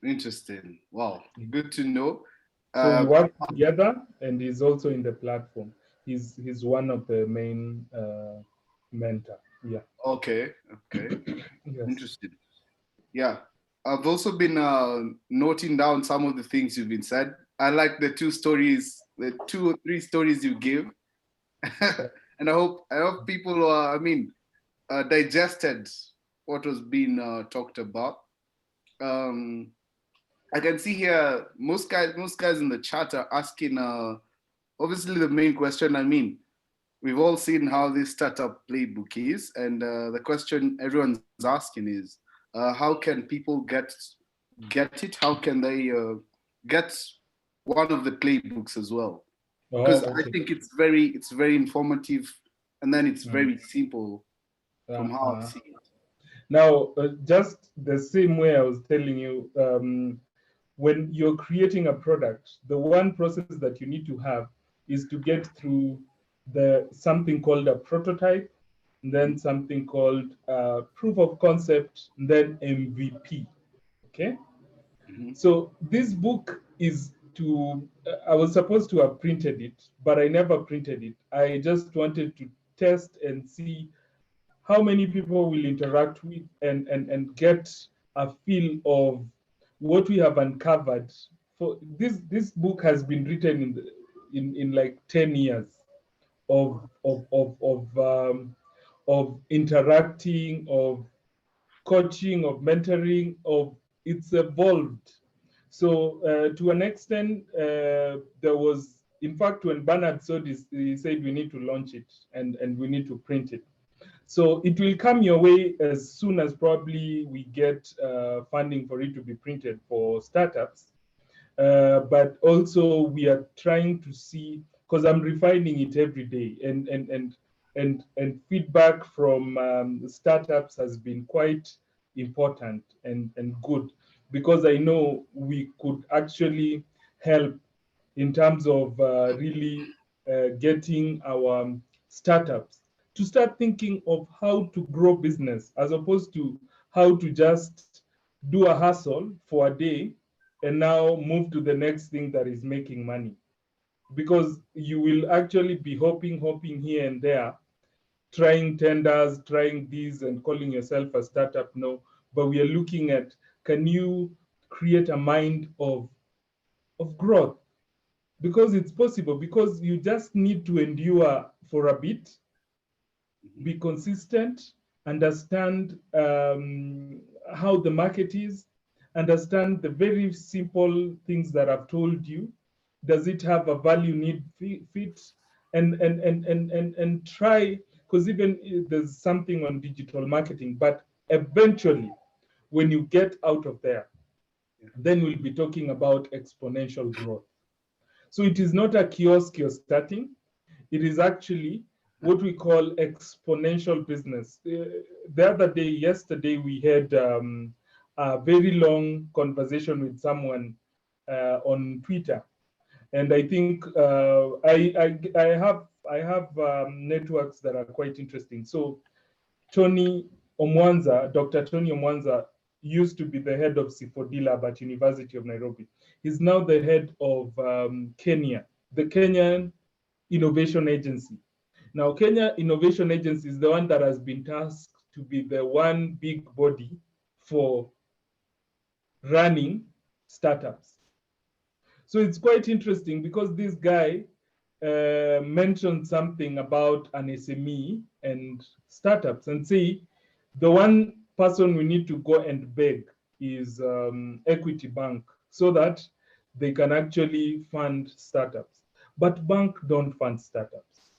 Interesting. Wow, good to know. So we work together, and he's also in the platform. He's one of the main mentor. Yeah. Okay. Yes. Interesting. Yeah. I've also been noting down some of the things you've been said. I like the 2 or 3 stories you give. And I hope people digested what was being talked about. I can see here most guys in the chat are asking obviously the main question. We've all seen how this startup playbook is, and the question everyone's asking is how can people get it? How can they get one of the playbooks as well? Because I think it's very informative, and then it's very simple from how I see it. Now, just the same way I was telling you, when you're creating a product, the one process that you need to have is to get through something called a prototype, and then something called proof of concept, and then MVP. Okay. So this book is I was supposed to have printed it, but I never printed it. I just wanted to test and see how many people will interact with and get a feel of what we have uncovered. For this book has been written in like 10 years of interacting, of coaching, of mentoring, it's evolved. So to an extent, there was, in fact, when Bernard saw this, he said we need to launch it and we need to print it. So it will come your way as soon as probably we get funding for it to be printed for startups. But also we are trying to see, because I'm refining it every day, and feedback from startups has been quite important and good, because I know we could actually help in terms of really getting our startups to start thinking of how to grow business, as opposed to how to just do a hustle for a day and now move to the next thing that is making money. Because you will actually be hopping here and there, trying tenders, trying these and calling yourself a startup. No, but we are looking at, can you create a mind of growth? Because it's possible, because you just need to endure for a bit, be consistent, understand how the market is, understand the very simple things that I've told you. Does it have a value need fit? And try, because even there's something on digital marketing, but eventually when you get out of there, then we'll be talking about exponential growth. So it is not a kiosk you're starting. It is actually what we call exponential business. The other day, yesterday, we had a very long conversation with someone on Twitter, and I think I have networks that are quite interesting. So Tony Omwanza, Dr. Tony Omwanza, used to be the head of C4D Lab at University of Nairobi. He's now the head of Kenya, the Kenyan Innovation Agency. Now, Kenya Innovation Agency is the one that has been tasked to be the one big body for running startups. So it's quite interesting because this guy mentioned something about an SME and startups and say the one person we need to go and beg is Equity Bank so that they can actually fund startups. But bank don't fund startups.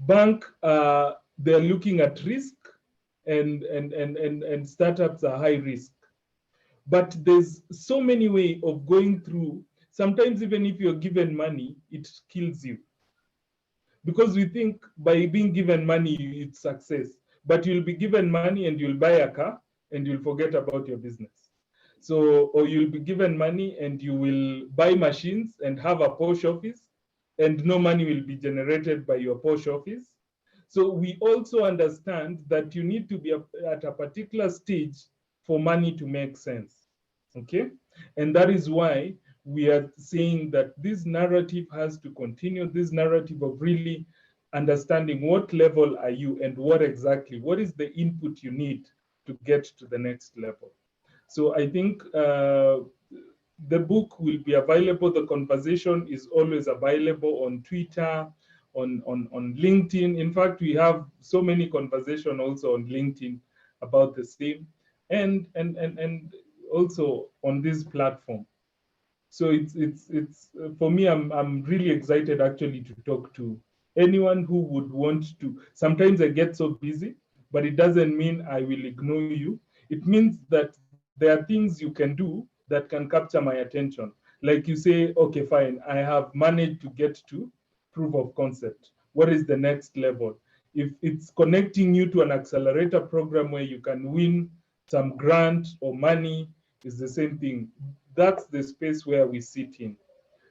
Bank, they're looking at risk and startups are high risk. But there's so many ways of going through. Sometimes even if you're given money, it kills you. Because we think by being given money, it's success. But you'll be given money and you'll buy a car and you'll forget about your business. So, or you'll be given money and you will buy machines and have a post office and no money will be generated by your post office. So we also understand that you need to be at a particular stage for money to make sense, okay? And that is why we are saying that this narrative has to continue, this narrative of really understanding what level are you and what is the input you need to get to the next level. So I think the book will be available. The conversation is always available on Twitter, on LinkedIn. In fact, we have so many conversations also on LinkedIn about the same, and also on this platform. So it's for me, I'm really excited actually to talk to anyone who would want to. Sometimes I get so busy, but it doesn't mean I will ignore you. It means that there are things you can do that can capture my attention. Like you say, okay, fine, I have managed to get to proof of concept. What is the next level? If it's connecting you to an accelerator program where you can win some grant or money, is the same thing. That's the space where we sit in.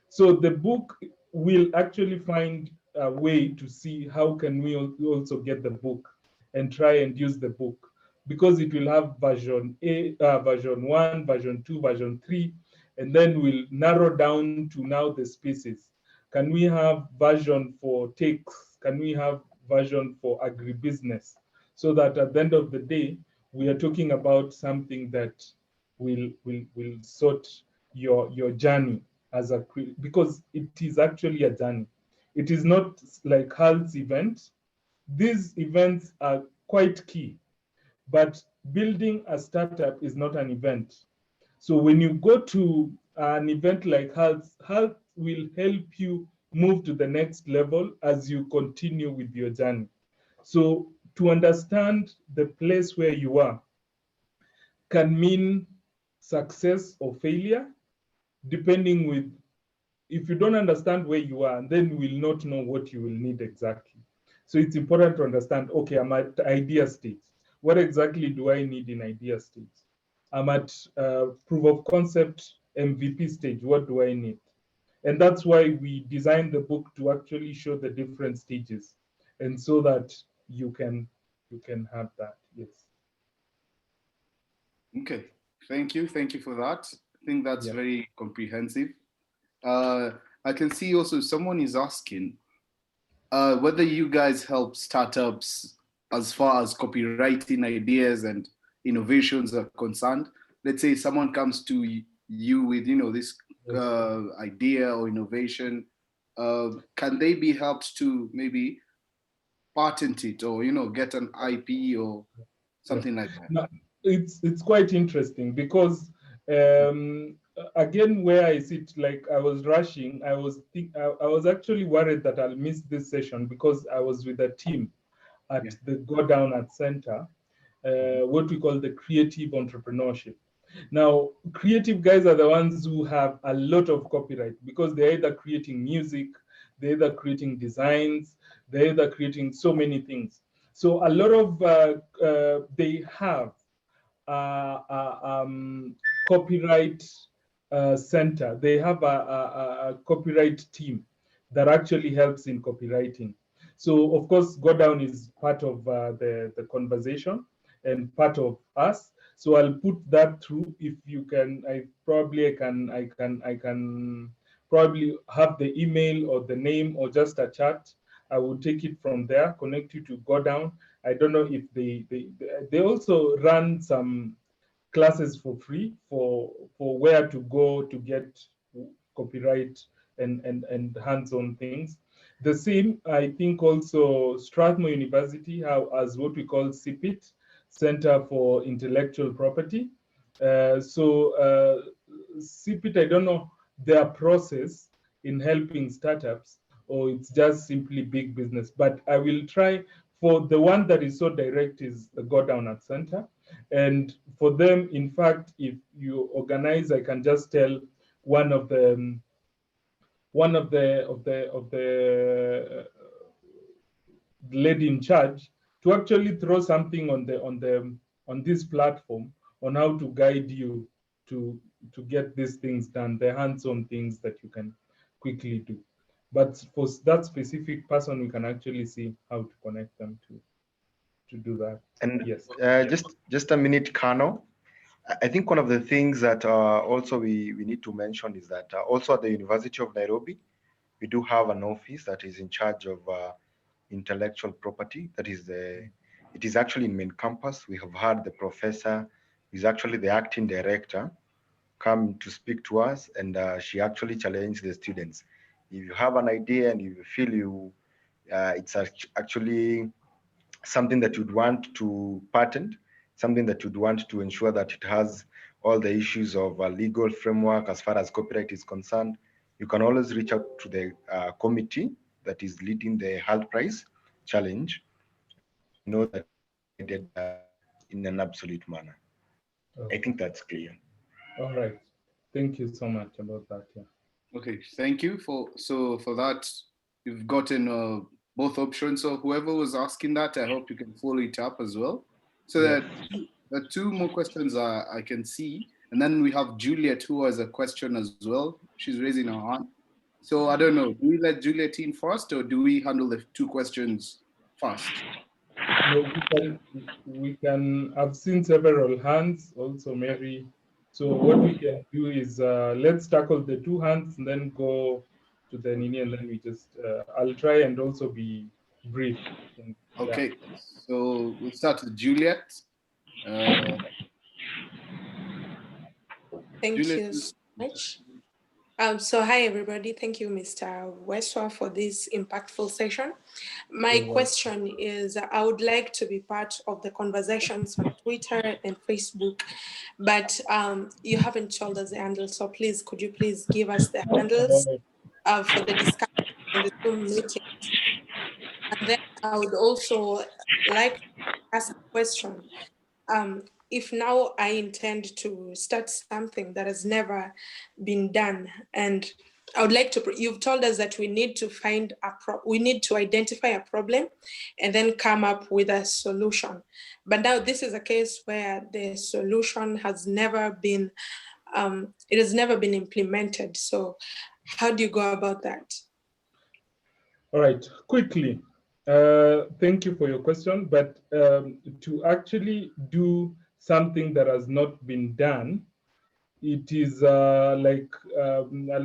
So the book will actually find a way to see how can we also get the book and try and use the book, because it will have version A, version 1, version 2, version 3, and then we'll narrow down to now the spaces. Can we have version for techs? Can we have version for agribusiness? So that at the end of the day, we are talking about something that will sort your journey as a, because it is actually a journey. It is not like Hal's event. These events are quite key, but building a startup is not an event. So when you go to an event like Hal's will help you move to the next level as you continue with your journey. So to understand the place where you are can mean success or failure, depending with, if you don't understand where you are, then you will not know what you will need exactly. So it's important to understand, okay, I'm at idea stage. What exactly do I need in idea stage? I'm at proof of concept MVP stage. What do I need? And that's why we designed the book to actually show the different stages, and so that you can have that. Yes. Okay, thank you for that. I think that's very comprehensive. I can see also someone is asking whether you guys help startups as far as copywriting ideas and innovations are concerned. Let's say someone comes to you with, this idea or innovation. Can they be helped to maybe patent it or, get an IP or something like that? No, it's quite interesting because Again, where I sit, like I was rushing, I was actually worried that I'll miss this session because I was with a team at the Go Down at Center, what we call the creative entrepreneurship. Now, creative guys are the ones who have a lot of copyright because they're either creating music, they're either creating designs, they're either creating so many things. So a lot of, they have copyright center. They have a copyright team that actually helps in copywriting. So of course, Go Down is part of the conversation and part of us. So I'll put that through. If you can, I can probably have the email or the name or just a chat. I will take it from there, connect you to Go Down. I don't know if they also run some classes for free for where to go to get copyright and hands-on things. The same, I think also Strathmore University has what we call CPIT, Center for Intellectual Property. CPIT, I don't know their process in helping startups, or it's just simply big business, but I will try. For the one that is so direct is the Go Down at Center. And for them, in fact, if you organize, I can just tell one of the lady in charge to actually throw something on this platform on how to guide you to get these things done, the hands-on things that you can quickly do. But for that specific person, we can actually see how to connect them to do that. And yes, just a minute, Kano. I think one of the things that also we need to mention is that also at the University of Nairobi, we do have an office that is in charge of intellectual property. It is actually in main campus. We have had the professor, who is actually the acting director, come to speak to us, and she actually challenged the students. If you have an idea and you feel it's actually something that you'd want to patent, something that you'd want to ensure that it has all the issues of a legal framework as far as copyright is concerned, you can always reach out to the committee that is leading the Health Prize Challenge, and I know that you'll be guided in an absolute manner. okay. I think that's clear. All right. Thank you so much about that. Yeah. Okay, thank you for that. You've gotten both options. So whoever was asking that, I hope you can follow it up as well. So Yeah. there are two more questions I can see, and then we have Juliet who has a question as well. She's raising her hand. So I don't know. Do we let Juliet in first, or do we handle the two questions first? No, we can. I've seen several hands. Also, Mary. So what we can do is let's tackle the two hands and then go to the Nini, and then we just. I'll try and also be brief. Okay, so we'll start with Juliet. Thank you so much. So hi everybody, thank you Mr. Westwa for this impactful session. My question is, I would like to be part of the conversations on Twitter and Facebook, but you haven't told us the handles, so please, could you please give us the handles for the discussion in the Zoom meeting? And then I would also like to ask a question. If now I intend to start something that has never been done, and I would like to, you've told us that we need to we need to identify a problem and then come up with a solution. But now this is a case where the solution has never been, it has never been implemented. So how do you go about that? All right, quickly. Thank you for your question, but to actually do something that has not been done, it is I'll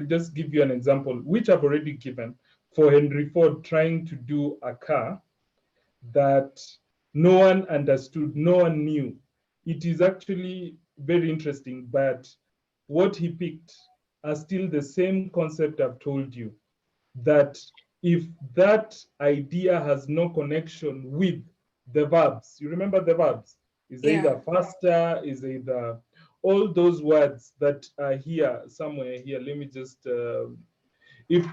just give you an example, which I've already given, for Henry Ford trying to do a car that no one understood, no one knew. It is actually very interesting, but what he picked are still the same concept I've told you, that if that idea has no connection with the verbs, you remember the verbs, is either faster, is either, all those words that are here, somewhere here, let me just, if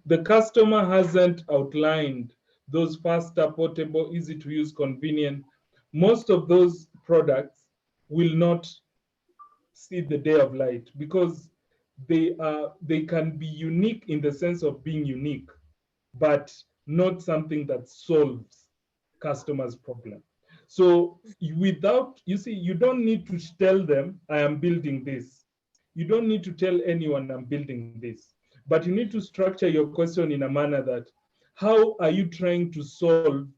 the customer hasn't outlined those faster, portable, easy to use, convenient, most of those products will not see the day of light, because they can be unique in the sense of being unique, but not something that solves customers' problem. So without, you see, you don't need to tell them, I am building this. You don't need to tell anyone I'm building this, but you need to structure your question in a manner that, how are you trying to solve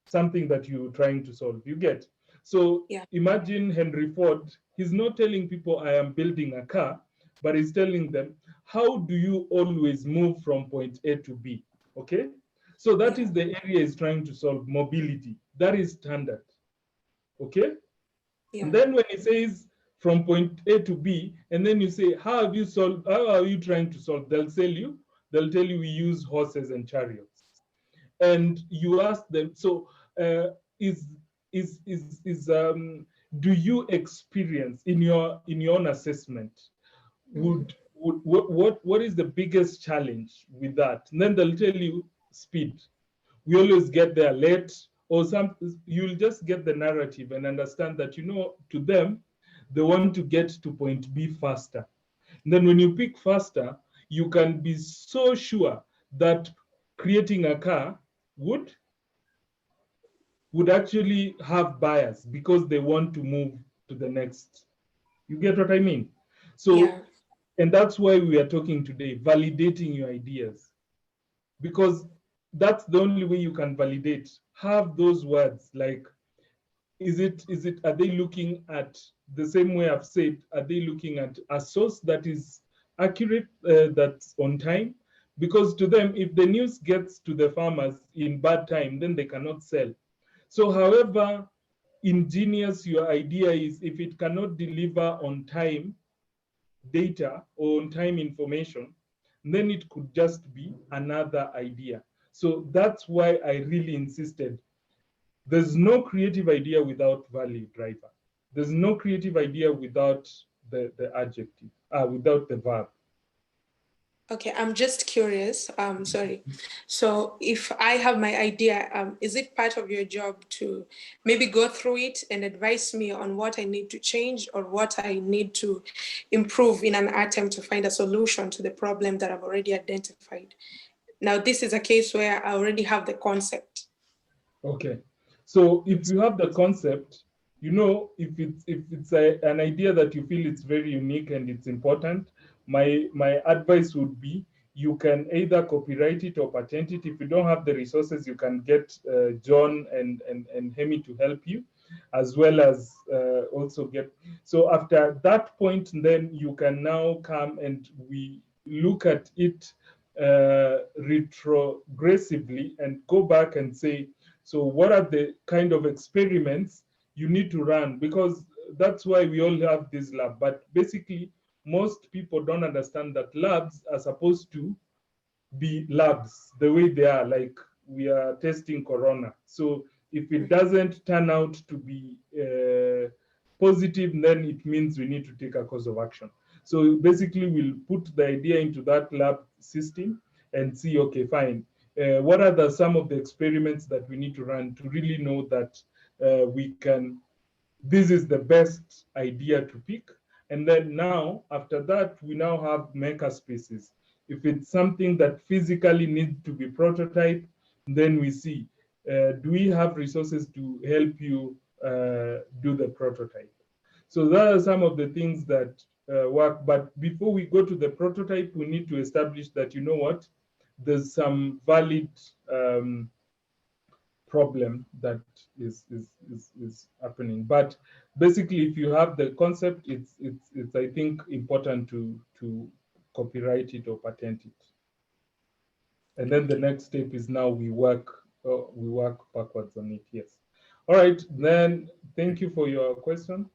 something that you're trying to solve? You get? So Yeah. imagine Henry Ford, he's not telling people I am building a car, but he's telling them, how do you always move from point A to B? Okay? So that is the area he's trying to solve, mobility. That is standard. Okay? Yeah. And then when he says from point A to B, and then you say, how are you trying to solve? They'll tell you we use horses and chariots. And you ask them, so do you experience in your own assessment, what is the biggest challenge with that? And then they'll tell you speed. We always get there late, or you'll just get the narrative and understand that, to them, they want to get to point B faster. And then when you pick faster, you can be so sure that creating a car would actually have bias, because they want to move to the next. You get what I mean? So, Yeah. and that's why we are talking today, validating your ideas, because that's the only way you can validate. Have those words like, are they looking at the same way I've said? Are they looking at a source that is accurate, that's on time? Because to them, if the news gets to the farmers in bad time, then they cannot sell. So however ingenious your idea is, if it cannot deliver on time data or on time information, then it could just be another idea. So that's why I really insisted, there's no creative idea without value driver. There's no creative idea without the adjective, without the verb. Okay, I'm just curious. Sorry. So if I have my idea, is it part of your job to maybe go through it and advise me on what I need to change or what I need to improve in an attempt to find a solution to the problem that I've already identified? Now, this is a case where I already have the concept. Okay. So if you have the concept, if it's an idea that you feel it's very unique and it's important, my advice would be, you can either copyright it or patent it. If you don't have the resources, you can get John and Hemi to help you, as well as also get. So after that point, then you can now come and we look at it retrogressively and go back and say, so what are the kind of experiments you need to run? Because that's why we all have this lab. But basically, most people don't understand that labs are supposed to be labs the way they are, like we are testing corona. So if it doesn't turn out to be positive, then it means we need to take a course of action. So basically, we'll put the idea into that lab system and see, okay, fine. What are some of the experiments that we need to run to really know that this is the best idea to pick? And then now, after that, we now have maker spaces. If it's something that physically needs to be prototyped, then we see, do we have resources to help you do the prototype? So that are some of the things that work. But before we go to the prototype, we need to establish that, there's some valid problem that is happening. But basically, if you have the concept, it's I think important to copyright it or patent it. And then the next step is now we work backwards on it. Yes. All right. Then thank you for your question.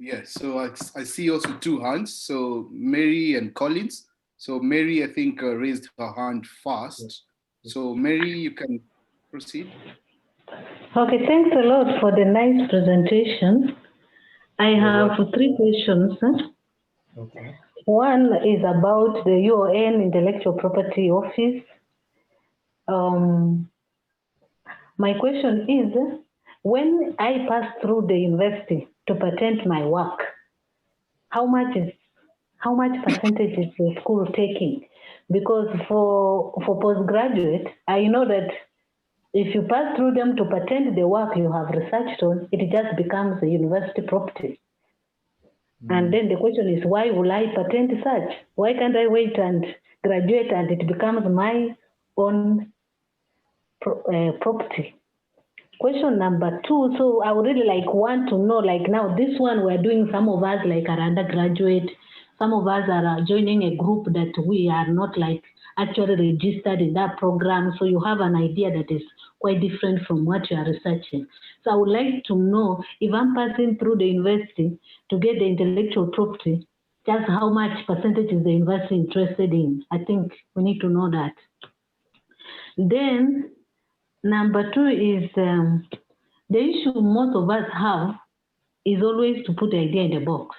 Yeah. So I see also two hands. So Mary and Collins. So Mary, I think, raised her hand first. Yes. So Mary, you can proceed. Okay, thanks a lot for the nice presentation. I have 3 questions. Okay. One is about the UON Intellectual Property Office. My question is, when I pass through the university to patent my work, how much percentage is the school taking? Because for postgraduate, I know that if you pass through them to patent the work you have researched on, it just becomes a university property. And then the question is, why will I patent such? Why can't I wait and graduate and it becomes my own property? Question number 2, so I would really want to know, now this one we're doing, some of us are undergraduate, some of us are joining a group that we are not actually registered in that program, so you have an idea that is quite different from what you are researching. So I would like to know, if I'm passing through the university to get the intellectual property, just how much percentage is the university interested in? I think we need to know that. Then number 2 is the issue most of us have is always to put the idea in the box.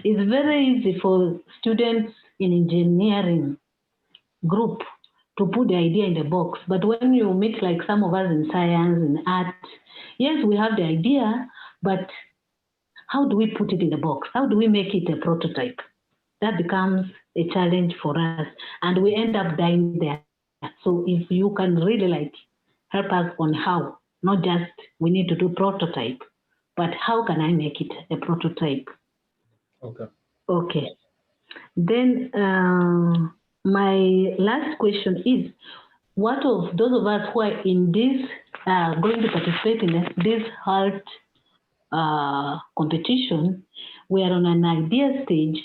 It's very easy for students in engineering group to put the idea in the box, but when you meet some of us in science and art, yes, we have the idea, but how do we put it in the box? How do we make it a prototype? That becomes a challenge for us, and we end up dying there. So if you can really help us on how, not just we need to do prototype, but how can I make it a prototype? Okay. Okay. Then my last question is, what of those of us who are in this, going to participate in this HALT competition, we are on an idea stage,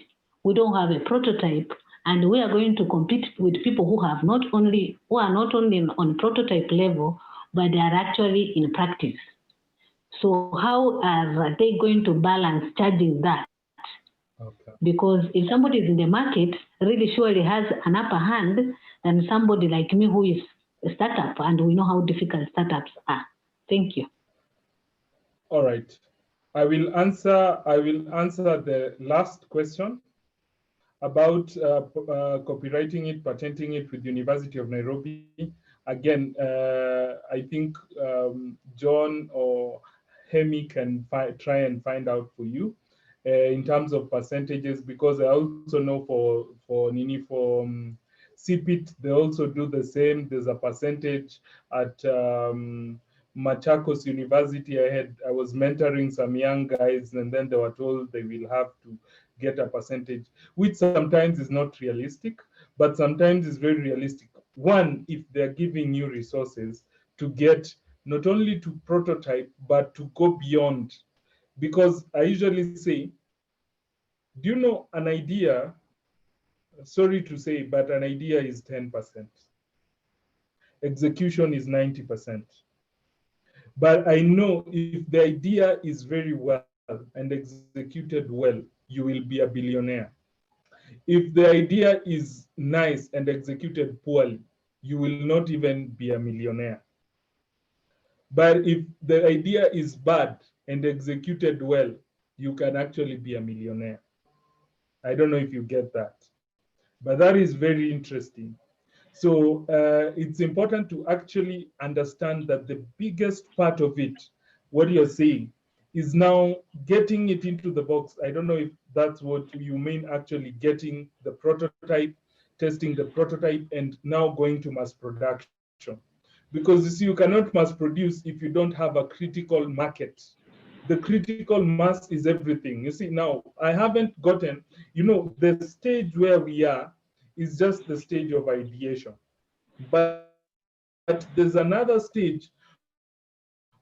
we don't have a prototype, and we are going to compete with people who are not only on prototype level, but they are actually in practice. So how are they going to balance charging that? Okay. Because if somebody is in the market, really surely has an upper hand than somebody like me who is a startup, and we know how difficult startups are. Thank you. All right. I will answer the last question about copywriting it, patenting it with the University of Nairobi. Again, I think John or Hemi can try and find out for you in terms of percentages, because I also know for CPIT, they also do the same. There's a percentage at Machakos University. I was mentoring some young guys, and then they were told they will have to get a percentage, which sometimes is not realistic, but sometimes is very realistic. One, if they're giving you resources to get not only to prototype, but to go beyond. Because I usually say, do you know an idea, sorry to say, but an idea is 10%. Execution is 90%. But I know if the idea is very well and executed well, you will be a billionaire. If the idea is nice and executed poorly, you will not even be a millionaire. But if the idea is bad and executed well, you can actually be a millionaire. I don't know if you get that, but that is very interesting. So it's important to actually understand that the biggest part of it, what you're saying, is now getting it into the box. I don't know if that's what you mean, actually getting the prototype, testing the prototype, and now going to mass production. Because you see, you cannot mass produce if you don't have a critical market. The critical mass is everything. You see, now I haven't gotten, the stage where we are is just the stage of ideation. But there's another stage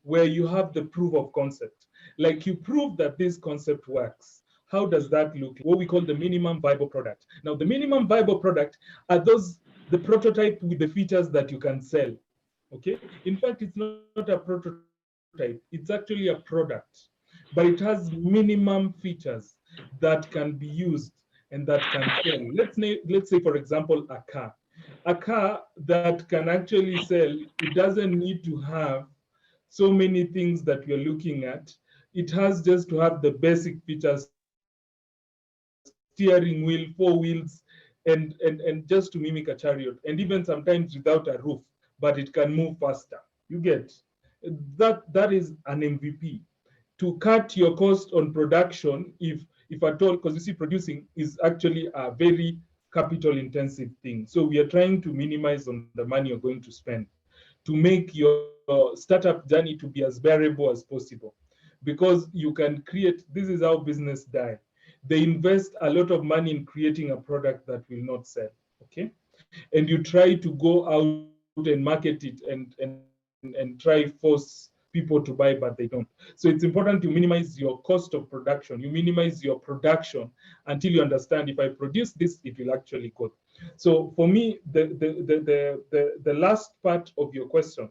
where you have the proof of concept. Like you prove that this concept works. How does that look? What we call the minimum viable product. Now, the minimum viable product are the prototype with the features that you can sell. Okay. In fact, it's not a prototype. It's actually a product, but it has minimum features that can be used and that can sell. Let's say, for example, a car that can actually sell. It doesn't need to have so many things that we're looking at. it has just to have the basic features, steering wheel, 4 wheels, and just to mimic a chariot, and even sometimes without a roof, but it can move faster. You get that is an MVP. To cut your cost on production, if at all, because you see producing is actually a very capital intensive thing. So we are trying to minimize on the money you're going to spend to make your startup journey to be as bearable as possible, because you can create, this is how business die. They invest a lot of money in creating a product that will not sell. Okay, and you try to go out and market it and try force people to buy, but they don't. So it's important to minimize your cost of production. You minimize your production until you understand, if I produce this, it will actually go. So for me, the last part of your question,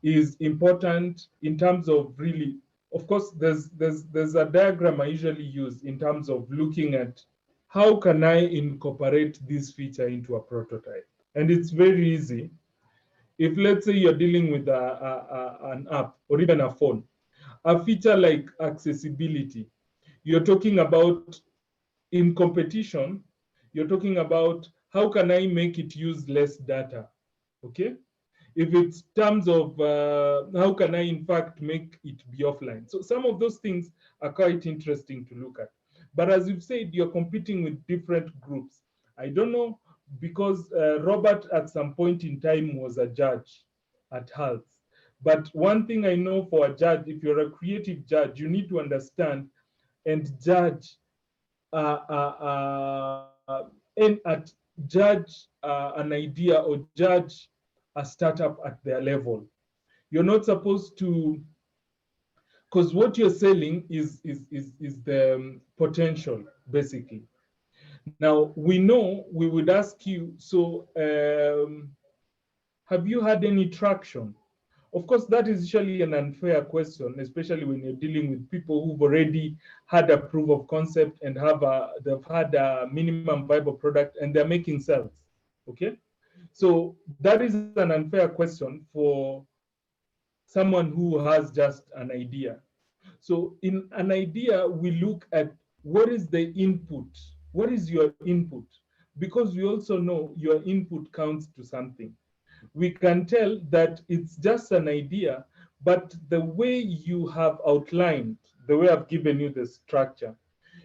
is important in terms of really, of course, there's a diagram I usually use in terms of looking at how can I incorporate this feature into a prototype. And it's very easy. If let's say you're dealing with an app or even a phone, a feature like accessibility, you're talking about in competition, you're talking about how can I make it use less data, okay? If it's terms of how can I in fact make it be offline. So some of those things are quite interesting to look at. But as you've said, you're competing with different groups. I don't know, because Robert at some point in time was a judge at HALS. But one thing I know for a judge, if you're a creative judge, you need to understand and judge and judge an idea or judge a startup at their level. You're not supposed to, because what you're selling is the potential, basically. Now, we know we would ask you, so have you had any traction? Of course, that is usually an unfair question, especially when you're dealing with people who've already had a proof of concept and they've had a minimum viable product and they're making sales. Okay, so that is an unfair question for someone who has just an idea. So in an idea, we look at what is the input, what is your input, because we also know your input counts to something. We can tell that it's just an idea, but the way you have outlined, the way I've given you the structure,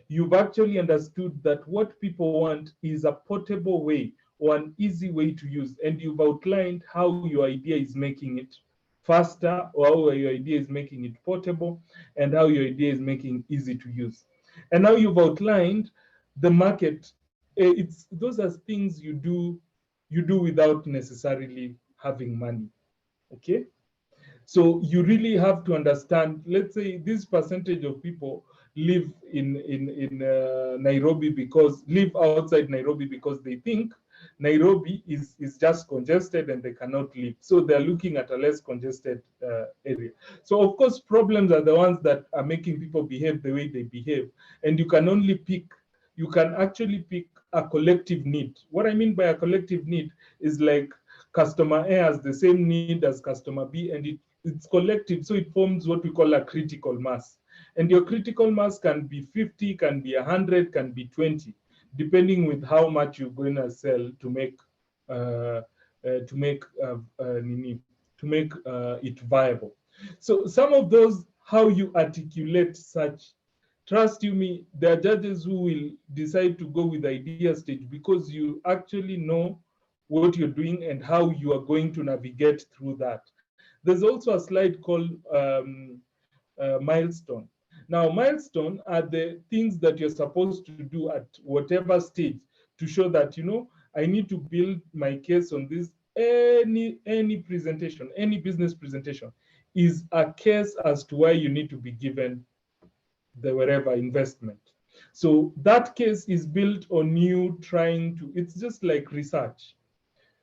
you've actually understood that what people want is a portable way or an easy way to use. And you've outlined how your idea is making it faster, or how your idea is making it portable, and how your idea is making it easy to use. And now you've outlined the market. Those are things you do without necessarily having money. Okay, so you really have to understand, let's say this percentage of people live in Nairobi, because live outside Nairobi because they think Nairobi is just congested and they cannot live. So they're looking at a less congested area. So of course, problems are the ones that are making people behave the way they behave. And you can only pick, you can actually pick a collective need. What I mean by a collective need is like customer A has the same need as customer B, and it's collective, so it forms what we call a critical mass. And your critical mass can be 50, can be 100, can be 20, depending with how much you're going to sell to make it viable. So some of those, how you articulate such, trust you me, there are judges who will decide to go with the idea stage because you actually know what you're doing and how you are going to navigate through that. There's also a slide called milestone. Now, milestone are the things that you're supposed to do at whatever stage to show that, you know, I need to build my case on this. Any presentation, any business presentation is a case as to why you need to be given the wherever investment. So that case is built on you trying to, it's just like research.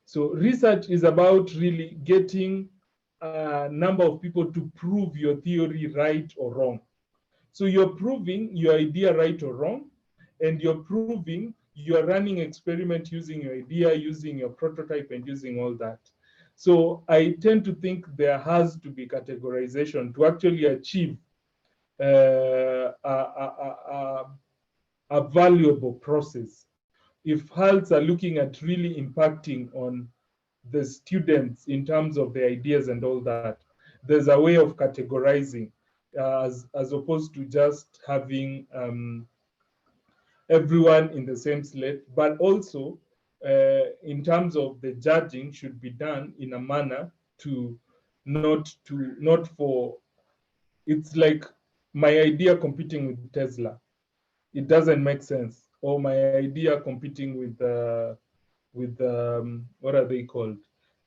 So research is about really getting a number of people to prove your theory right or wrong. So you're proving your idea right or wrong, and you're proving you're running experiment using your idea, using your prototype, and using all that. So I tend to think there has to be categorization to actually achieve a valuable process. If HALTs are looking at really impacting on the students in terms of the ideas and all that, there's a way of categorizing as opposed to just having everyone in the same slate, but also in terms of the judging should be done in a manner not for, it's like my idea competing with Tesla. It doesn't make sense. Or my idea competing with what are they called?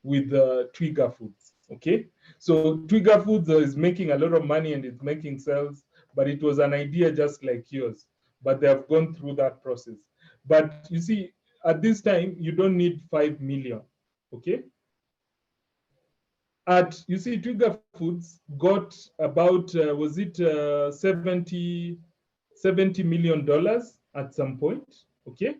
With Twigger Foods. Okay, so Twigger Foods is making a lot of money and it's making sales, but it was an idea just like yours. But they have gone through that process. But you see, at this time, you don't need 5 million. Okay. You see, Twigger Foods got about, was it $70 million at some point, okay?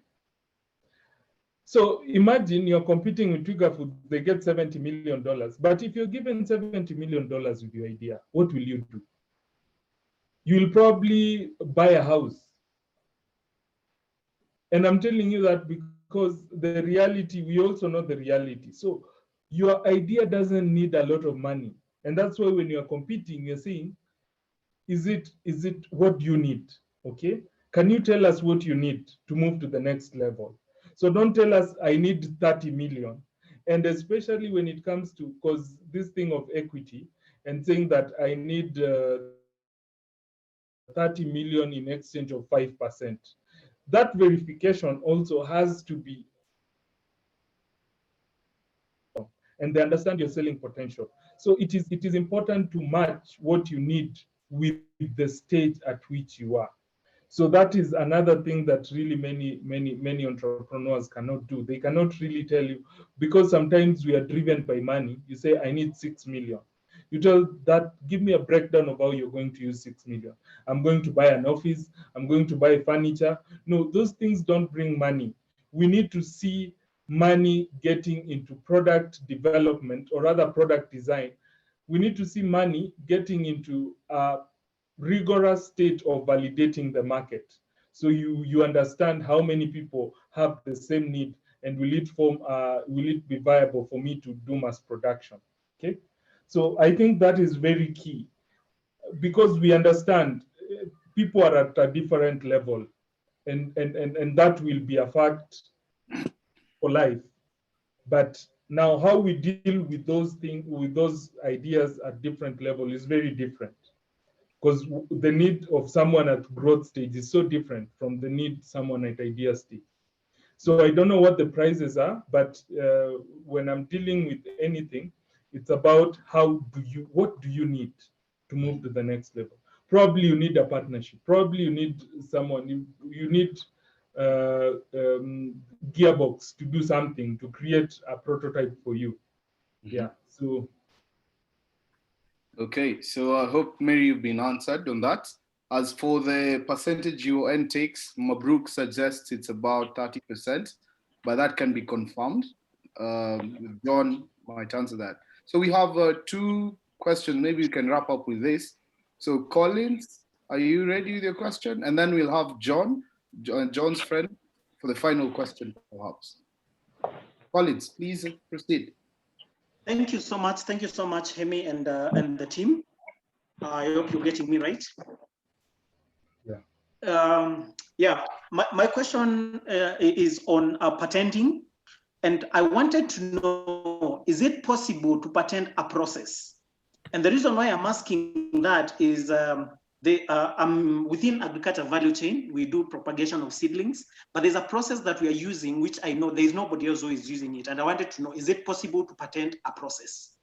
So imagine you're competing with Twigger Foods, they get $70 million. But if you're given $70 million with your idea, what will you do? You'll probably buy a house. And I'm telling you that because the reality, we also know the reality. So your idea doesn't need a lot of money. And that's why when you're competing, you're saying, is it what do you need? Okay. Can you tell us what you need to move to the next level? So don't tell us I need 30 million. And especially when it comes to, because this thing of equity and saying that I need 30 million in exchange of 5%, that verification also has to be, and they understand your selling potential. So it is important to match what you need with the stage at which you are. So that is another thing that really many entrepreneurs cannot do. They cannot really tell you, because sometimes we are driven by money. You say, I need 6 million. You tell that, give me a breakdown of how you're going to use 6 million. I'm going to buy an office. I'm going to buy furniture. No, those things don't bring money. We need to see money getting into product development or rather product design. We need to see money getting into rigorous state of validating the market. So you understand how many people have the same need, and will it be viable for me to do mass production? Okay, so I think that is very key, because we understand people are at a different level, and that will be a fact for life. But now how we deal with those things, with those ideas at different level is very different, because the need of someone at growth stage is so different from the need someone at idea stage. So I don't know what the prices are, but when I'm dealing with anything, it's about what do you need to move to the next level? Probably you need a partnership. Probably you need someone, you need gearbox to do something, to create a prototype for you. Yeah, so. Okay, so I hope, Mary, you've been answered on that. As for the percentage UN takes, Mabruk suggests it's about 30%, but that can be confirmed. John might answer that. So we have 2 questions. Maybe we can wrap up with this. So Collins, are you ready with your question? And then we'll have John's friend, for the final question, perhaps. Collins, please proceed. Thank you so much. Thank you so much, Hemi and the team. I hope you're getting me right. Yeah. My question is on patenting, and I wanted to know, is it possible to patent a process? And the reason why I'm asking that is within agriculture value chain, we do propagation of seedlings, but there's a process that we are using, which I know there's nobody else who is using it. And I wanted to know, is it possible to patent a process?